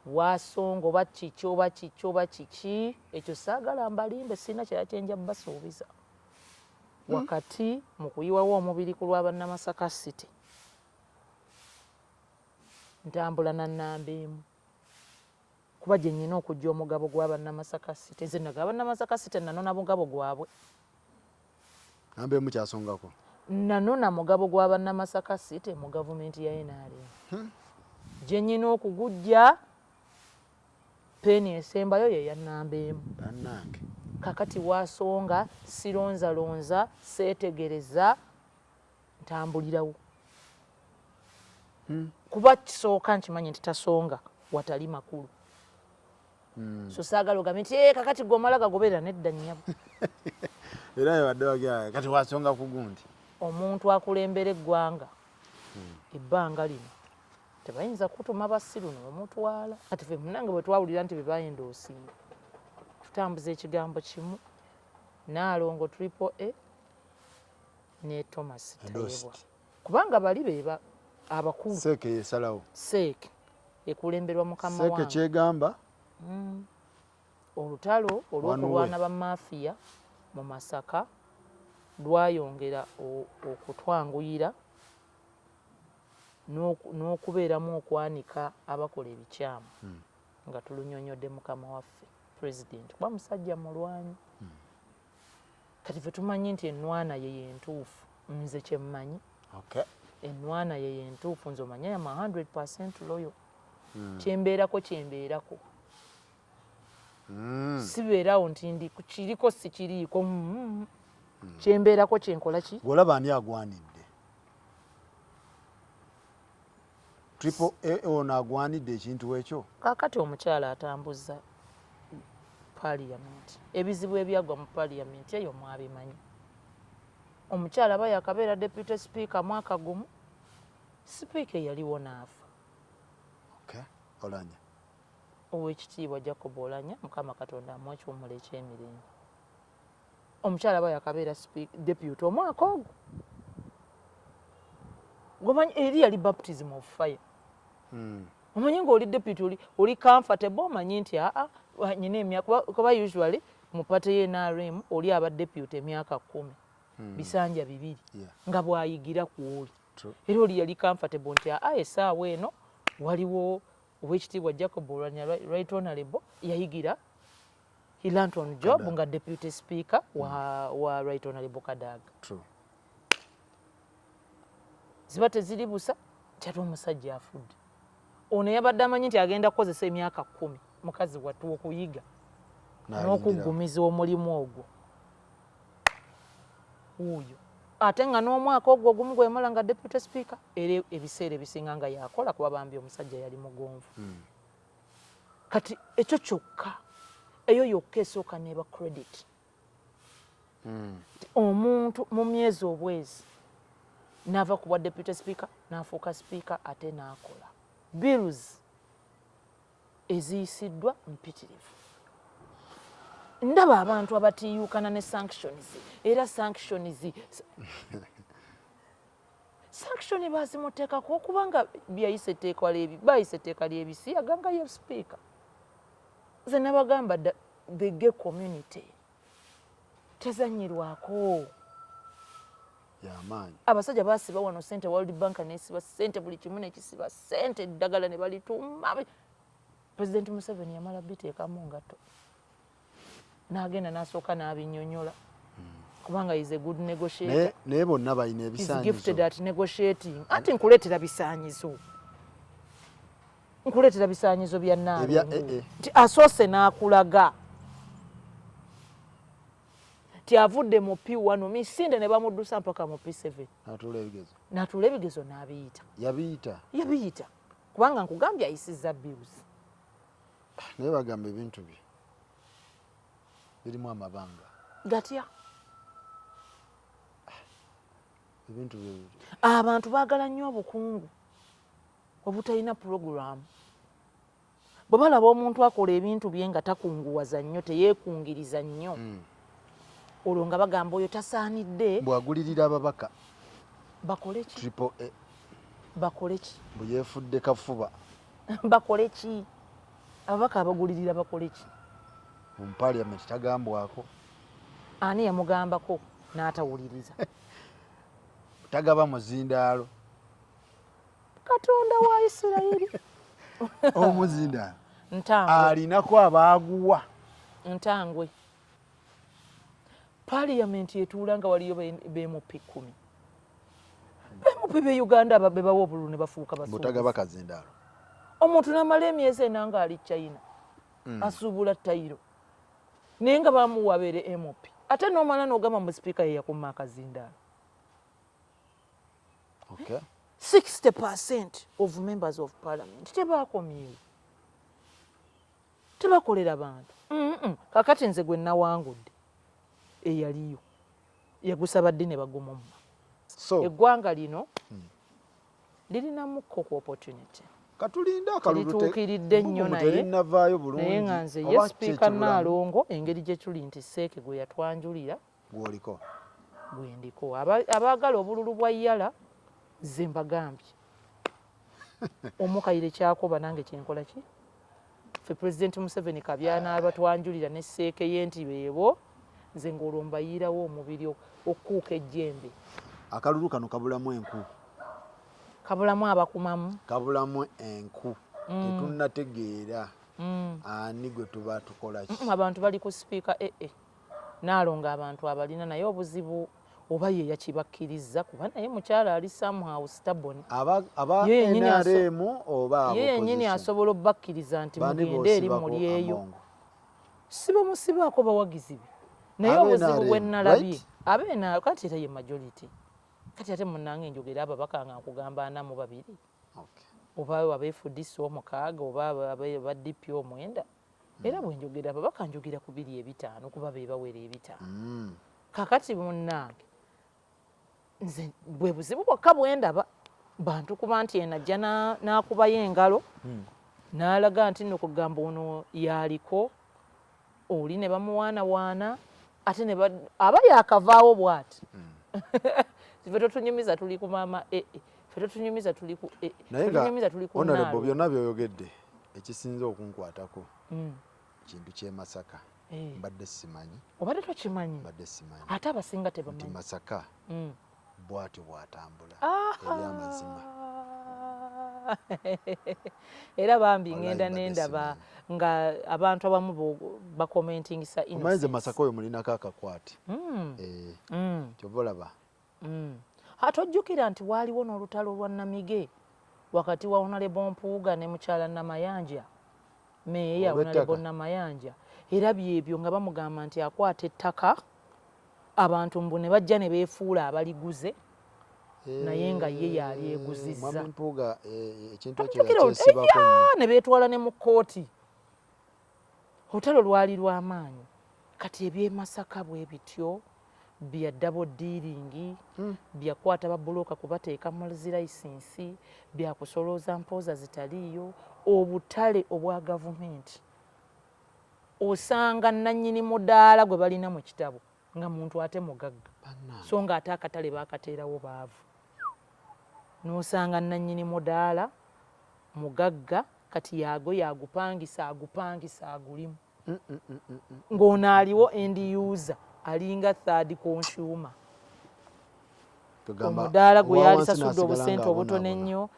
Wasongo oba kiki oba kiki oba kiki, ekyo saagala mbalimbe, sina kyala kyenja basuubiza. Wakati mu kuyiwawo omubiri ku lwa Bannamasaka City, ntambula na nnamba emu. Kuba gye nnyina okujja omugabo gwa Bannamasaka City. Nze nagaba Bannamasaka City nanona mugabo gwabwe. Nnamba emu kyasongako. Nanona mugabo gwa Bannamasaka City mu gavumenti ya NRM. Gye nnyina okugujja peni esembayo ye ya nnamba emu. Bannange. Kakati wasonga sironzalonza seetegereza ntambulirawo. Kuba kisooka nkimanyi nti tasonga watali makulu. So saagala ogambe nti kakati gomala gagoberera nedda nnyabo. Era yabadde wagamba kati wasonga ku gundi. Omuntu akulembera eggwanga ebbanga lino tebayinza kutuma basiru n'omutwala. Kati ffe munange bwe twawulira nti bebayendoosinga tutambuza ekigambo kimu, Nnaalongo Triple A ne Thomas Tayebwa. Kubanga bali beba abakulu. SEC yesalawo. SEC ekulemberwa mukama wange. SEC kyegamba olutalo olw'okulwana bamafiya mu Masaka lwayongera okutwanguyira n'okubeeramu okwanika abakola ebikyamu nga tulunyonyodde mukama waffe President kuba musajja mulwanyi. Kati ffe tumanyi nti ennwana ye yentuufu. Nze kye mmanyi. Okay. Ennwana ye yentuufu, nze omanya ya 100% loyo. Kyembeerako kyembeerako. Sibeerawo nti ndi kiriko si kiriiko. Kyembeerako kyenkola ki? Olaba ani agwanidde? Triple A ono agwanidde ekintu ekyo? Kaakati omukyala atambuza Parliament. Ebizibu ebyagwa mu Parliament eyo mwabimanyi. Omukyala aba yakabeera deputy speaker mwaka gumu, speaker yaliwo n'afa. Okay. Olanya. Owekitiibwa Jacob Olanya, Mukama Katonda amuwa ekiwummulo eky'emirembe. Omukyala aba yakabeera deputy omwaka ogwo. Gomanyi eri yali baptism of fire. Omanyi ng'oli deputy oli comfortable, omanyi nti nyina emyaka kuba usually mu pate y'NRM oli aba deputy emyaka 10 bisanja 2 nga bwayigira ku oli. Era oli yali comfortable nti essaawa eno waliwo owekitiibwa Jacob Olanya right honorable yayigira he learnt on job nga deputy speaker wa right honorable Kadaga. True. Ziba teziri busa kyali omusajja afudde. Ono yabadde amanyi nti agenda kukozesa emyaka 10 mukazi wattu okuyiga n'okuggumiza omulimu ogwo. wuuyo ate nga n'omwaka ogwo ogumu gwemala nga deputy speaker era ebiseera ebisinga nga yakola kuba bambi omusajja yali mugonvu kati ekyo kyokka eyo yokka esooka neeba credit omuntu mu myezi obwezi n'ava ku bwa deputy speaker n'afuuka speaker ate n'akola bills eziyisiddwa mpitirivu. Ndaba abantu abatiyukana ne sanctions era sanctions bazimuteekako okubanga byayise etteeka ly'ebisi aganga ye speaker. Nze nabagamba the gay community tezanyirwako y'amaanyi. Abasajja basiba wano ssente World Bank nesiba ssente buli kimu nekisiba ssente eddagala ne balituma. President Museveni yamala biteekamu ngatto n'agenda n'asooka n'abinnyonnyola kubanga is a good negotiator. Naye bonna balina ebisaanyizo. Is gifted at negotiating. Ati nkuleetera bisaanyizo. Nkuleetera bisaanyizo bya Nnaalongo. Nti asoose n'akulaga. Ti avudde mu P1 misinde ne bamuddusa mpaka mu P7. N'atuula ebigezo n'abiyita. Yabiyita. Kubanga nkugambye ayisizza bills. Naye bagamba ebintu bye birimu amabanga. Gatya? Ebintu bye abantu baagala nnyo obukungu obutalina puroguramu. Bwe balaba omuntu akola ebintu bye nga takunguwaza nnyo teyeekungiriza nnyo olwo nga bagamba oyo tasaanidde. Bw'agulirira ababaka bakole ki? Triple A. Bakole ki? Bwe yeefudde kafuba. Bakole ki? Ababaka abagulirira bakole ki? Mu Parliament tagambwako. Ani yamugambako n'atawuliriza? Tagaba muzindaalo. Katonda wa Isirayiri. Omuzindaalo. Ntangwe. Alinako abaaguwa. Ntangwe. Parliament yetuula nga waliyo BMP 10. BMP be Uganda be bawa obululu ne bafuuka basuubuzi. Butagaba kazindaalo. Omuntu n'amala emyezi ena nga ali China. Asuubula tayiro. Naye nga bamuwabeere MP. Ate n'omala n'ogamba mu speaker ye yakuma akazindaalo. Okay. 60% of members of parliament tebaakomyewo. Tebakolera bantu. Kakati nze gwe nawangudde eyaliyo yagusabadde ne bagumumma. So eggwanga lino lirinamu koko opportunity. Katulinda akalulu lituukiridde nnyo naye nga nze ye Speaker Nnaalongo engeri gye tuli nti Seeke gwe yatwanjulira gwoliko gwendiko abaagala obululu bwa yala ze mbagambye omukayire kyakoba nange kyenkola ki ffe President Museveni kabyana abatwanjulira ne Seeke ye nti beebo nze ng'olwo mbayiirawo omubiri okuuka ejjembe. Akalulu kano kabulamu enku. Kabulamu abakumamu. Kabulamu enku. Tetunnategeera ani gwe tuba tukola ki. Abantu bali ku speaker Nnaalongo abantu abalina naye obuzibu oba ye yakibakkiriza kuba naye mukyala ali somehow stubborn. Aba NRM oba abo. Ye yennyini asobola obbakkiriza nti mugende eri muli eyo. Siba musibaako bawagizi be. Naye obuzibu bwe nnalabye abeena kati era ye majority. Kati ate munnange njogera ababaka nga nkugamba 42. Oba abeefudisi omukaaga oba aba DP omwenda. Era bwe njogera ababaka njogera ku 2 kuba be bawera 5. Kakati munnange nze bwe buzibu bwokka bwe ndaba bantu kuba nti enajja n'akubayo engalo n'alaga nti nno kugamba ono yaliko oli ne bamuwaanawaana ate ne aba yakavaawo bw'ati. Ffe totunyumiza tuli ku maama ffe totunyumiza tuli ku totunyumiza tuli ku Nnaalongo. Honorable byonna byoyogedde ekisinze okunkwatako kintu ky'e Masaka. Mbadde simanyi. Obadde tokimanyi? Mbadde simanyi. Ate abasinga tebamanyi. Nti Masaka bw'atyo bw'atambula eby'amazima. Era bambi ngenda n'endaba nga abantu abamu bakomentingisa innocence. Omanyize Masaka oyo mulinako akakwati. Kyova olaba. Ate ojjukira nti waaliwo n'olutalo lwa Namige wakati wa Honorable Mpuuga ne mukyala Namayanja meeya Honorable Namayanja era byebyo nga bamugamba nti akwata ettaka abantu mbu ne bajja ne beefuula abaliguze naye nga ye yalyeguzizza Mwami Mpuuga ekintu ekyo yakyesibako ne beetwala ne mu kkooti. Olutalo lwali lw'amaanyi. Kati eby'e Masaka bwe bityo bya double dealing, byakwata babbulooka kubateeka mu zirayisinsi, byakusolooza mpooza zitaliiyo, obutale obwa gavumenti. Osanga nannyini mudaala gwe balina mu kitabo nga muntu ate mugagga, so nga ate akatale baakateerawo baavu. N'osanga nannyini mudaala mugagga kati yagupangisa agulimu. Ng'ono aliwo end user alinga third consumer. Omudaala gwe yali sasudde obusente obutono ennyo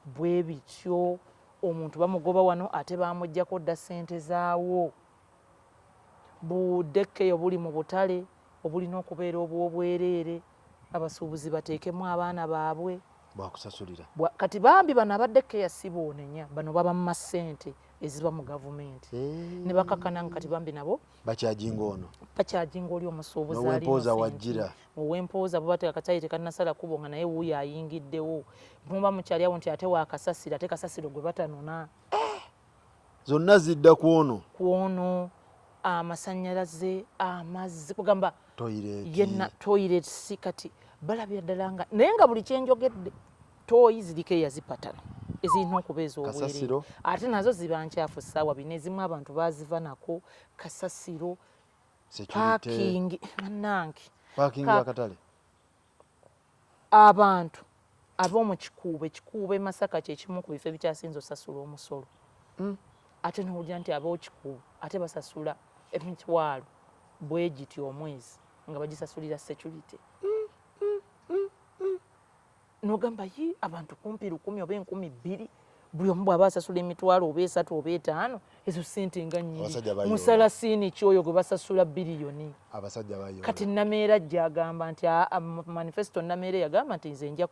bwe bityo omuntu bamugoba wano ate bamuggyako dda ssente zaawo. Buddekeyo buli mu butale obulina okubeera obw'obwereere, abasuubuzi bateekemu abaana baabwe bwakusasulira. Kati bambi bano abaddekeya si boonenya, bano baba mu masente eziba mu gavumenti ne bakakana kati bambi nabo bakyajinga ono bakyajinga oli omusuubuzi n'owempooza wajjira owempooza bw'ate akatale tekannasala kubo nga naye wuuyo ayingiddewo muba mukyali awo nti ate waakasasira ate kasasiro gwe batanona zonna zidda ku ono amasannyalaze amazzi kugamba yenna toyireti kati balabira ddala nga naye nga buli kyenjogedde tooyi ziriko eyazipatana ezirina okubeeza obwereere ate nazo ziba nkyafu ssaawa bina ezimu abantu baziva nako kasasiro paakingi mannange akatale abantu ab'omu ekikuubo Masaka kyekimu ku bifo ebikyasinza osasula omusolo ate nowulira nti ab'ekikuubo ate basasula emitwalo bwe giti omwezi nga bagisasulira security. Nogamba yi abantu kumpi 10 oba 200 buli omu bw'aba asasula emitwalo oba 3 oba 5 ezo ssente nga nnyingi musalasiini kyoyo gwe basasula biliyoni. Kati Nameera gy'agamba nti manifesto Nameera yagamba nti nze nja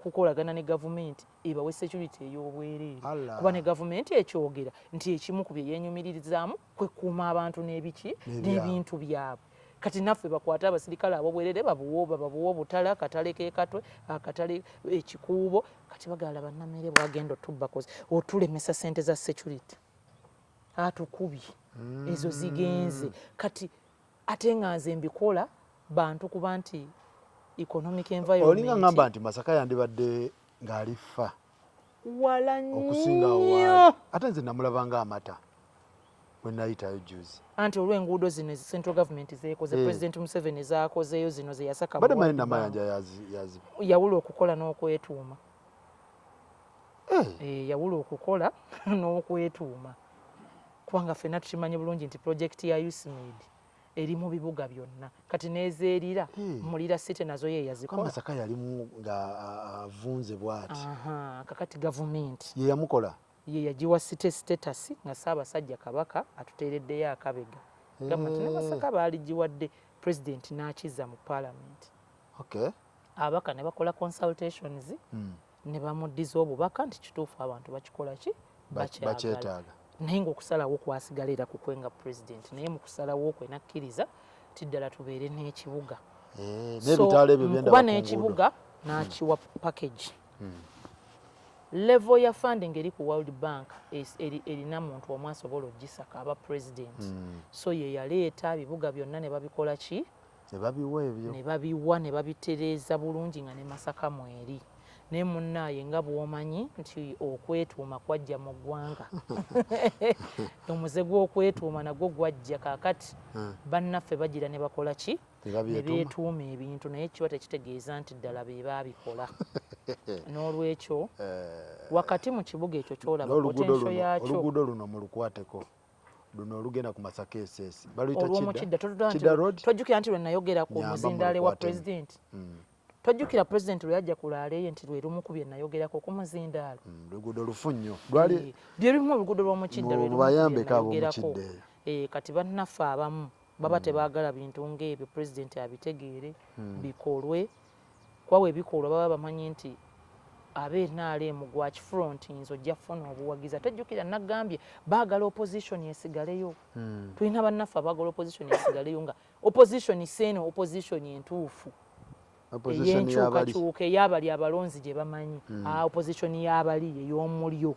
kukolagana ne gavumenti ebawe security ey'obwereere kuba ne gavumenti ekyogera nti ekimu ku bye yeenyumiririzaamu kwe kuuma abantu n'ebiki n'ebintu byabwe. Kati naffe bakwata abasirikale ab'obwereere babuwa obutale akatale k'ekatwe akatale ekikuubo kati bagala bannameere bwagenda otubbakozi otulemesa ssente za security atukubye ezo zigenze kati ate nga nze mbikola bantu kuba nti economic environment olinga ngamba nti Masaka yandibadde ng'alifa wala okusinga waali ate nze namulabanga amata nayitayo juzi anti olw'enguudo zino central government zeekoze President Museveni zaakozeeyo zino ze yasaka bade mayina mayanja yazi yawula okukola n'okwetuuma yawula okukola n'okwetuuma kubanga ffenna tukimanyi bulungi nti projekiti ya USMAID eri mu bibuga byonna kati n'ezeerira mulira city nazo ye yazikola Masaka yalimu nga avunze bw'ati kakati gavumenti ye yamukola ye yagiwa status nga Ssaabasajja Kabaka atuteereddeyo akabega gamba nti ne Masaka baaligiwadde president n'akizza mu parliament ababaka ne bakola consultations ne bamuddiza obubaka nti kituufu abantu bakikola ki bakyetaaga naye ng'okusalawo kwasigala era kukwenga president naye mu kusalawo kwe nakkiriza ti ddala tubeere n'ekibuga kuba n'ekibuga n'akiwa package level ya funding eri ku World Bank erina muntu omu asobola ogisaka aba president so ye yaleeta ebibuga byonna ne babikola ki ne babiwa ne babitereeza bulungi nga ne Masaka mweri naye munnaaye nga bw'omanyi nti okwetuuma kwajja mu ggwanga omuze gw'okwetuuma nagwo gwajja kaakati bannaffe bagira ne bakola ki ne beetuuma ebintu naye kiba tekitegeeza nti ddala be baabikola n'olwekyo wakati mu kibuga ekyo kyolaba potential yakyo oluguudo luno mulukwateko luno olugenda ku Masaka SS olw'omukidda tojjukira nti lwe nayogera ku muzindaale wa president tojjukira president lwe yajja kulaaleyo nti lwe lumu ku bye nayogerako ku muzindaalo luguudo lufu nnyo bye lumu oluguudo lw'omukidda lwe lumu kati bannaffe abamu baba tebaagala bintu ng'ebyo president abitegeere bikolwe kwawe ebikolwa baba bamanyi nti abe NRM gwa kifront nzo ojja kufuna obuwagizi. Ate jjukira nagambye baagala opposition esigaleyo. Tulina bannaffe abaagala opposition esigaleyo nga opposition seeno opposition entuufu. Ey'enkyukakyuka ey'abali abalonzi gye bamanyi. Opposition y'abali ey'omulyo.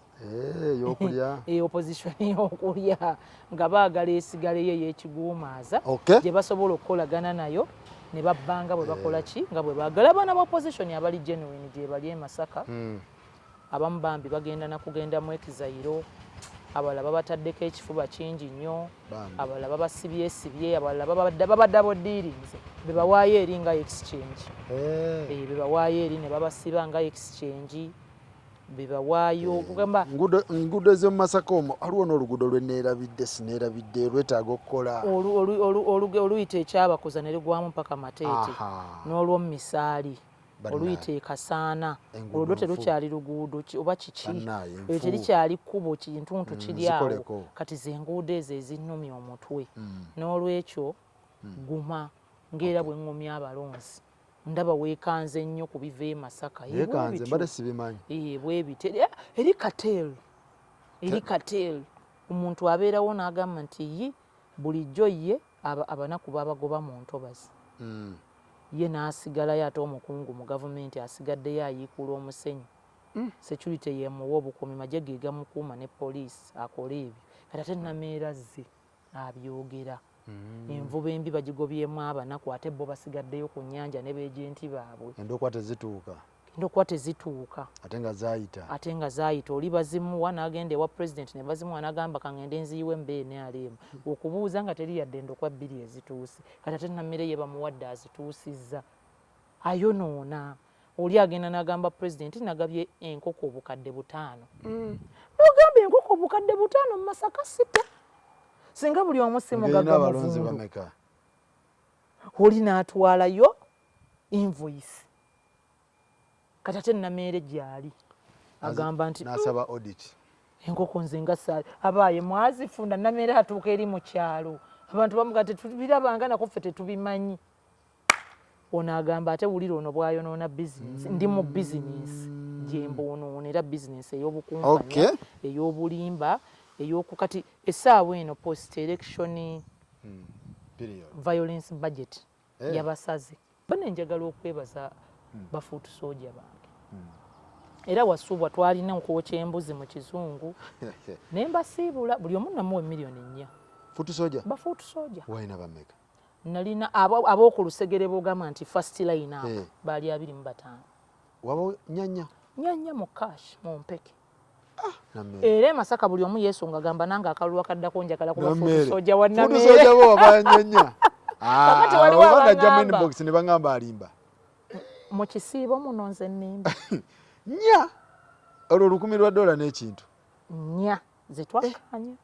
Opposition y'okulya nga baagala esigaleyo ey'ekiguumaaza gye basobola okukolagana nayo ne babbanga bwe bakola ki nga bwe baagala. Abaana ba opposition abali genuine gye bali e Masaka abamu bambi bagenda na kugenda mu ekizayiro, abalala babataddeko ekifuba kingi nnyo, abalala babasibyesibye, abalala babadde dealings be bawaayo eri nga exchange. Be bawaayo eri ne babasiba nga exchange. Bebawaayo kugamba ngudo ze Masaka omwo aliwo n'oluguudo lwe neerabidde sineerabidde lwetaaga okukola oluyita ekyabakoza ne ligwamu mpaka Mateete n'olw'omu Misaali oluyita e Kasaana olwo terukyali luguudo oba kiki eyo terikyali kkubo kintuntu kiri awo kati ze nguudo ezo ezinnumya omutwe n'olwekyo guma ng'era bwe ŋŋumya abalonzi ndaba weekanze nnyo ku biva e Masaka. Yeekanze mbadde sibimanyi. Bwebite eri Katel omuntu abeerawo n'agamba nti bulijjo ye abanaku babagoba mu ntobazi. Ye n'asigalayo ate omukungu mu gavumenti asigaddeyo ayiikula omusenyu. Security yemuwa obukuumi magye ge gamukuuma ne poliisi akola ebyo. Kati ate Nameera zze abyogera. Envuba embi bagigobyemu abanaku ate bo basigaddeyo ku nnyanja ne beejenti baabwe. Endokwa tezituuka. Endokwa tezituuka. Ate nga zaayita oli bazimuwa n'agenda ewa president ne bazimuwa n'agamba kangende nziyiwe mbe NRM. Okubuuza nga teri yadde endokwa bbiri ezituuse. Kati ate Nammere ye bamuwadde azituusizza. Ayonoona. Oli agenda n'agamba president nagabye enkoko obukadde 5. N'ogamba enkoko obukadde 5 mu Masaka City. Singa buli omu si mugagga muvundu. Oli n'atwalayo invoice. Kati ate Nameere gyali agamba nti n'asaba audit. Enkoko nze nga saali abaaye mwazifunda Nameere atuuka eri mu kyalo. Abantu bamuga tetubirabanga nako ffe tetubimanyi. Ono agamba ate wulira ono bwayonoona business. Ndi mu business gye mboonoonera business ey'obukumpanya ey'obulimba ey'okukati essaawa eno post election violence budget yabasaze. Bane njagala okwebaza bafuutu soja bange. Era wasuubwa twalina okwokya embuzi mu kizungu ne mbasiibula buli omu namuwa miliyoni 4. Fuutu soja? Bafuutu soja. Wayina bameka? Nalina ab'oku lusegere bogamba nti first line abo baali 25. Waba nyanya mu cash mu mpeke. Era Masaka buli omu yeesonga gamba nange akalulu akaddako njagala kuba fuutu soja wa Nameere. Fuutu soja bo wabanyanya. Wabanga box ne bangamba alimba. Mu kisiibo muno nze nnimba. Nya olwo $1,000 n'ekintu. Nya ze twakanya.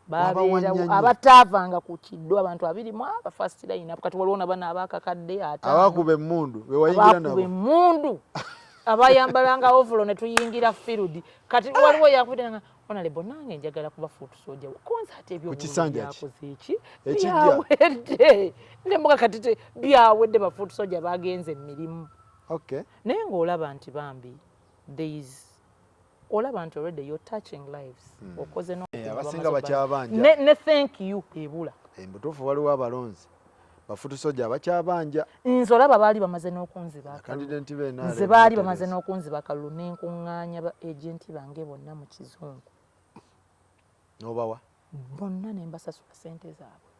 Babeerawo abataavanga ku kiddo abantu 20 first line kati waliwo nabana abakakadde ate abakuba emmundu bewayingira nabo. Abakuba emmundu abayambalanga ovolo ne tuyingira field kati waliwo yakubira Honorable nange njagala kuba fuutu soja concert ebyo byakoze iki byawedde nembuga kati byawedde bafuutu soja bagenze emirimu. Naye ng'olaba nti bambi olaba nti already you're touching lives. Okoze abasinga bakyabanja ne thank you ebula embutuufu waliwo abalonzi bafuutu soja abakyabanja. Nze olaba baali bamaze n'okunziba nze baali bamaze n'okunziba akalulu n'enkuŋŋaanya ba agenti bange bonna mu kizungu. N'obawa? Bonna ne mbasasula ssente zaabwe.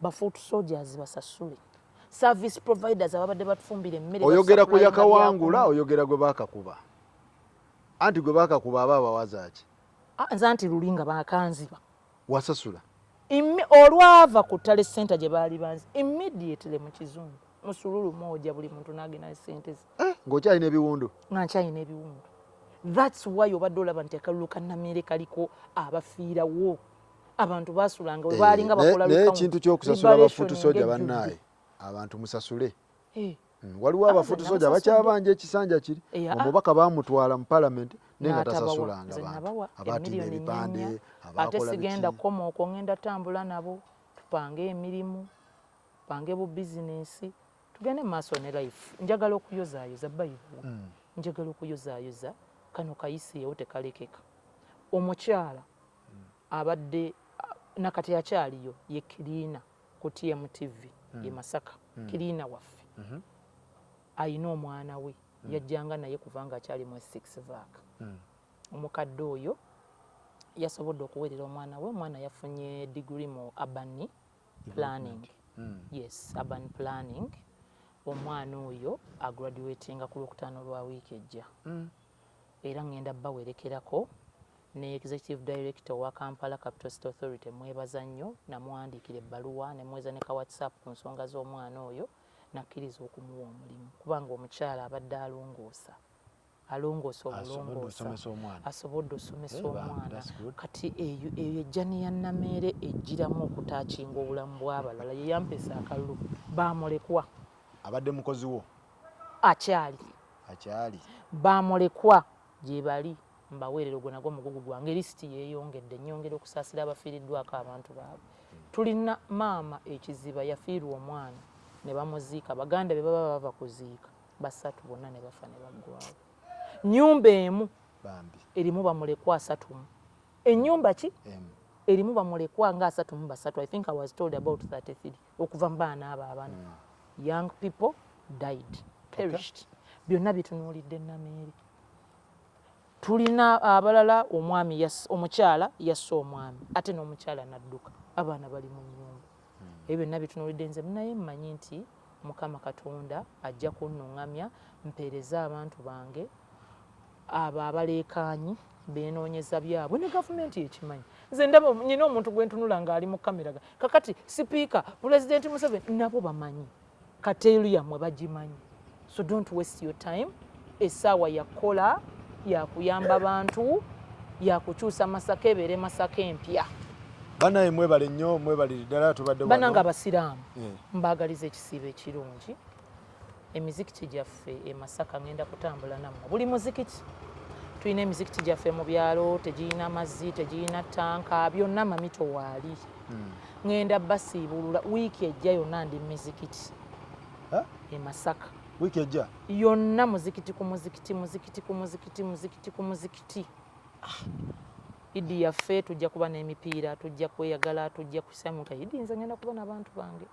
Bafuutu soldiers basasule. Service providers ababadde batufumbira emmere. Oyogera ku yakawangula oyogera gwe baakakuba. Anti gwe baakakuba abawaza ki? Nze anti lulinga bakanziba. Wasasula? Olwava ku ttale center gye baali banzi immediately mu kizungu musululu moja buli muntu n'agenda ssente ze. Ng'okyalina ebiwundu? Nga nkyalina ebiwundu. That's why obadde olaba nti akalulu ka Nameere kaliko abafiirawo. Abantu baasulanga we baalinga bakola naye ekintu ky'okusasula abafuutu soja bannaaye abantu musasule. Waliwo abafuutu soja abakyabanja ekisanja kiri omubaka baamutwala mu palamenti naye nga tasasulanga bantu abaatina ebipande ate sigenda kkomooko ngenda tambula nabo tupange emirimu tupange bu bizinesi tugende mu maaso ne life. Njagala okuyozaayoza bayibulu njagala okuyozaayoza kano kayisiyewo tekalekeka. Omukyala abadde nakati akyaliyo ye Kiriina ku TMTV ye Masaka, Kiriina waffe ayina omwana we yajjanga naye kuva nga akyali mu 6 vaaka. Omukadde oyo yasobodde okuweerera omwana we, omwana yafunye degree mu urban planning. Yes, urban planning. Omwana oyo agraduatinga ku Lwokutaano lwa wiiki ejja. Era ngenda bawerekerako ne Executive Director wa Kampala Capital City Authority mwebaza nnyo, namuwandiikira ebbaluwa ne mweza ne ka WhatsApp ku nsonga z'omwana oyo, nakkiriza okumuwa omulimu kubanga omukyala abadde alongoosa obulongoosa, asobodde osomesa omwana. Kati eyo ejjani ya Nameere ejjiramu okutaakinga obulamu bw'abalala ye yampesa akalulu. Baamulekwa. Abadde mukozi wo? Akyali. Baamulekwa gye bali. Mbaweerera ogwo nagwo mugugu gwange. Lisiti yeeyongedde, nnyongera okusaasira abafiiriddwako abantu baabwe. Tulina maama ekiziba yafiirwa omwana ne bamuziika. Baganda be baba bava kuziika, basatu bonna ne bafa ne baggwawo. Nnyumba emu erimu bamulekwa 3. Ennyumba ki? Erimu bamulekwa nga 33. I think I was told about 33 okuva mu baana abo abana. Young people died, perished. Byonna bitunuulidde Nameere. Tulina abalala omukyala yasse omwami ate n'omukyala n'adduka, abaana bali mu nnyumba. Ebyo byonna bitunuulidde nze naye mmanyi nti Mukama Katonda ajja kunnuŋŋamya, mpeereza abantu bange abo abaleekaanyi beenoonyeza byabwe ne gavumenti ekimanyi. Nze ndaba nyina omuntu gwe ntunula ng'ali mu kamera. Kakati sipiika, Pulezidenti Museveni nabo bamanyi, kateelu yammwe bagimanyi. So don't waste your time. Essaawa yakola yakuyamba abantu, yakukyusa Masaka ebeere Masaka empya. Banaye mwebale nnyo, mwebalire ddala tubadde wano. Bananga abasiraamu mbaagaliza ekisiibo ekirungi. Emizikiti gyaffe e Masaka ngenda kutambula nammwe. Buli muzikiti tulina emizikiti gyaffe mu byalo, tegirina mazzi, tegirina ttanka, byonna mamito waali. Ngenda basiibulula wiiki ejja yonna ndi mizikiti e Masaka. Wiiki ejja yonna muzikiti ku muzikiti, muzikiti ku muzikiti, muzikiti ku muzikiti. Idi yaffe tujja kuba n'emipiira, tujja kweyagala, tujja kusamuka. Idi nze ngenda kubona abantu bange.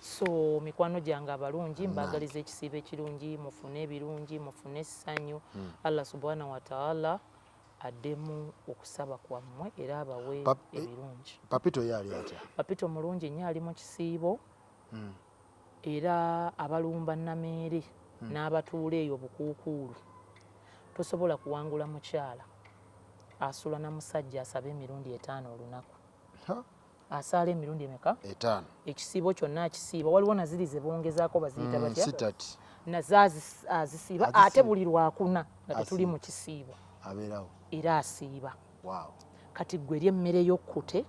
So mikwano gyange abalungi mbaagaliza ekisiibo ekirungi, mufune ebirungi, mufune essanyu. Allah subhanahu wa ta'ala addemu okusaba kwammwe era abawe ebirungi. Papito yali atya? Papito mulungi nnyo, ali mu kisiibo. Era abalumba Nameere n'abatuula eyo bukuukuulu tosobola kuwangula mukyala asula na musajja asaba emirundi 5 olunaku. Asaala emirundi emeka? 5. Ekisiibo kyonna akisiiba. Waliwo naziri ze bongezaako baziyita batya? Sitati. Nazo azisiiba ate buli lwakuna nga tetuli mu kisiibo abeerawo era asiiba. Kati ggwe eri emmere y'okkute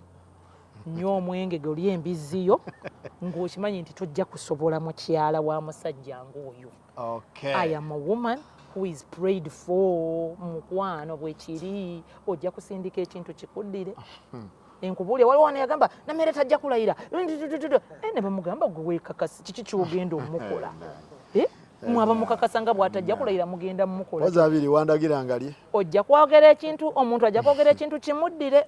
nnyo omwenge goli embiziyo ng'okimanyi nti tojja kusobola mukyala wa musajja ng'oyo. I am a woman who is prayed for. Mukwano bwe kiri ojja kusindika ekintu kikuddire. Enkubuulya waliwo neyagamba Nameere tajja kulayira ne bamugamba gwe weekakasi kiki kyogenda omukola. Mwaba mukakasa nga bw'atajja kulayira mugenda mumukola. Wazabiri wandagira ngalye. Ojja kwogera ekintu, omuntu ajja kwogera ekintu kimuddire.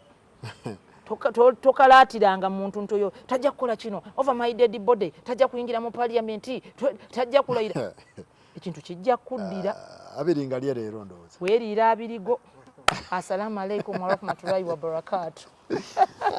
Tokalaatiranga muntu ntoyo tajja kukola kino over my dead body, tajja kuyingira mu parliamenti, tajja kulayira. Ekintu kijja kuddira. Abiringa lye leero ndowooza. Weeriira abirigo. Assalamu alaikum warahmatullahi wabarakatuh.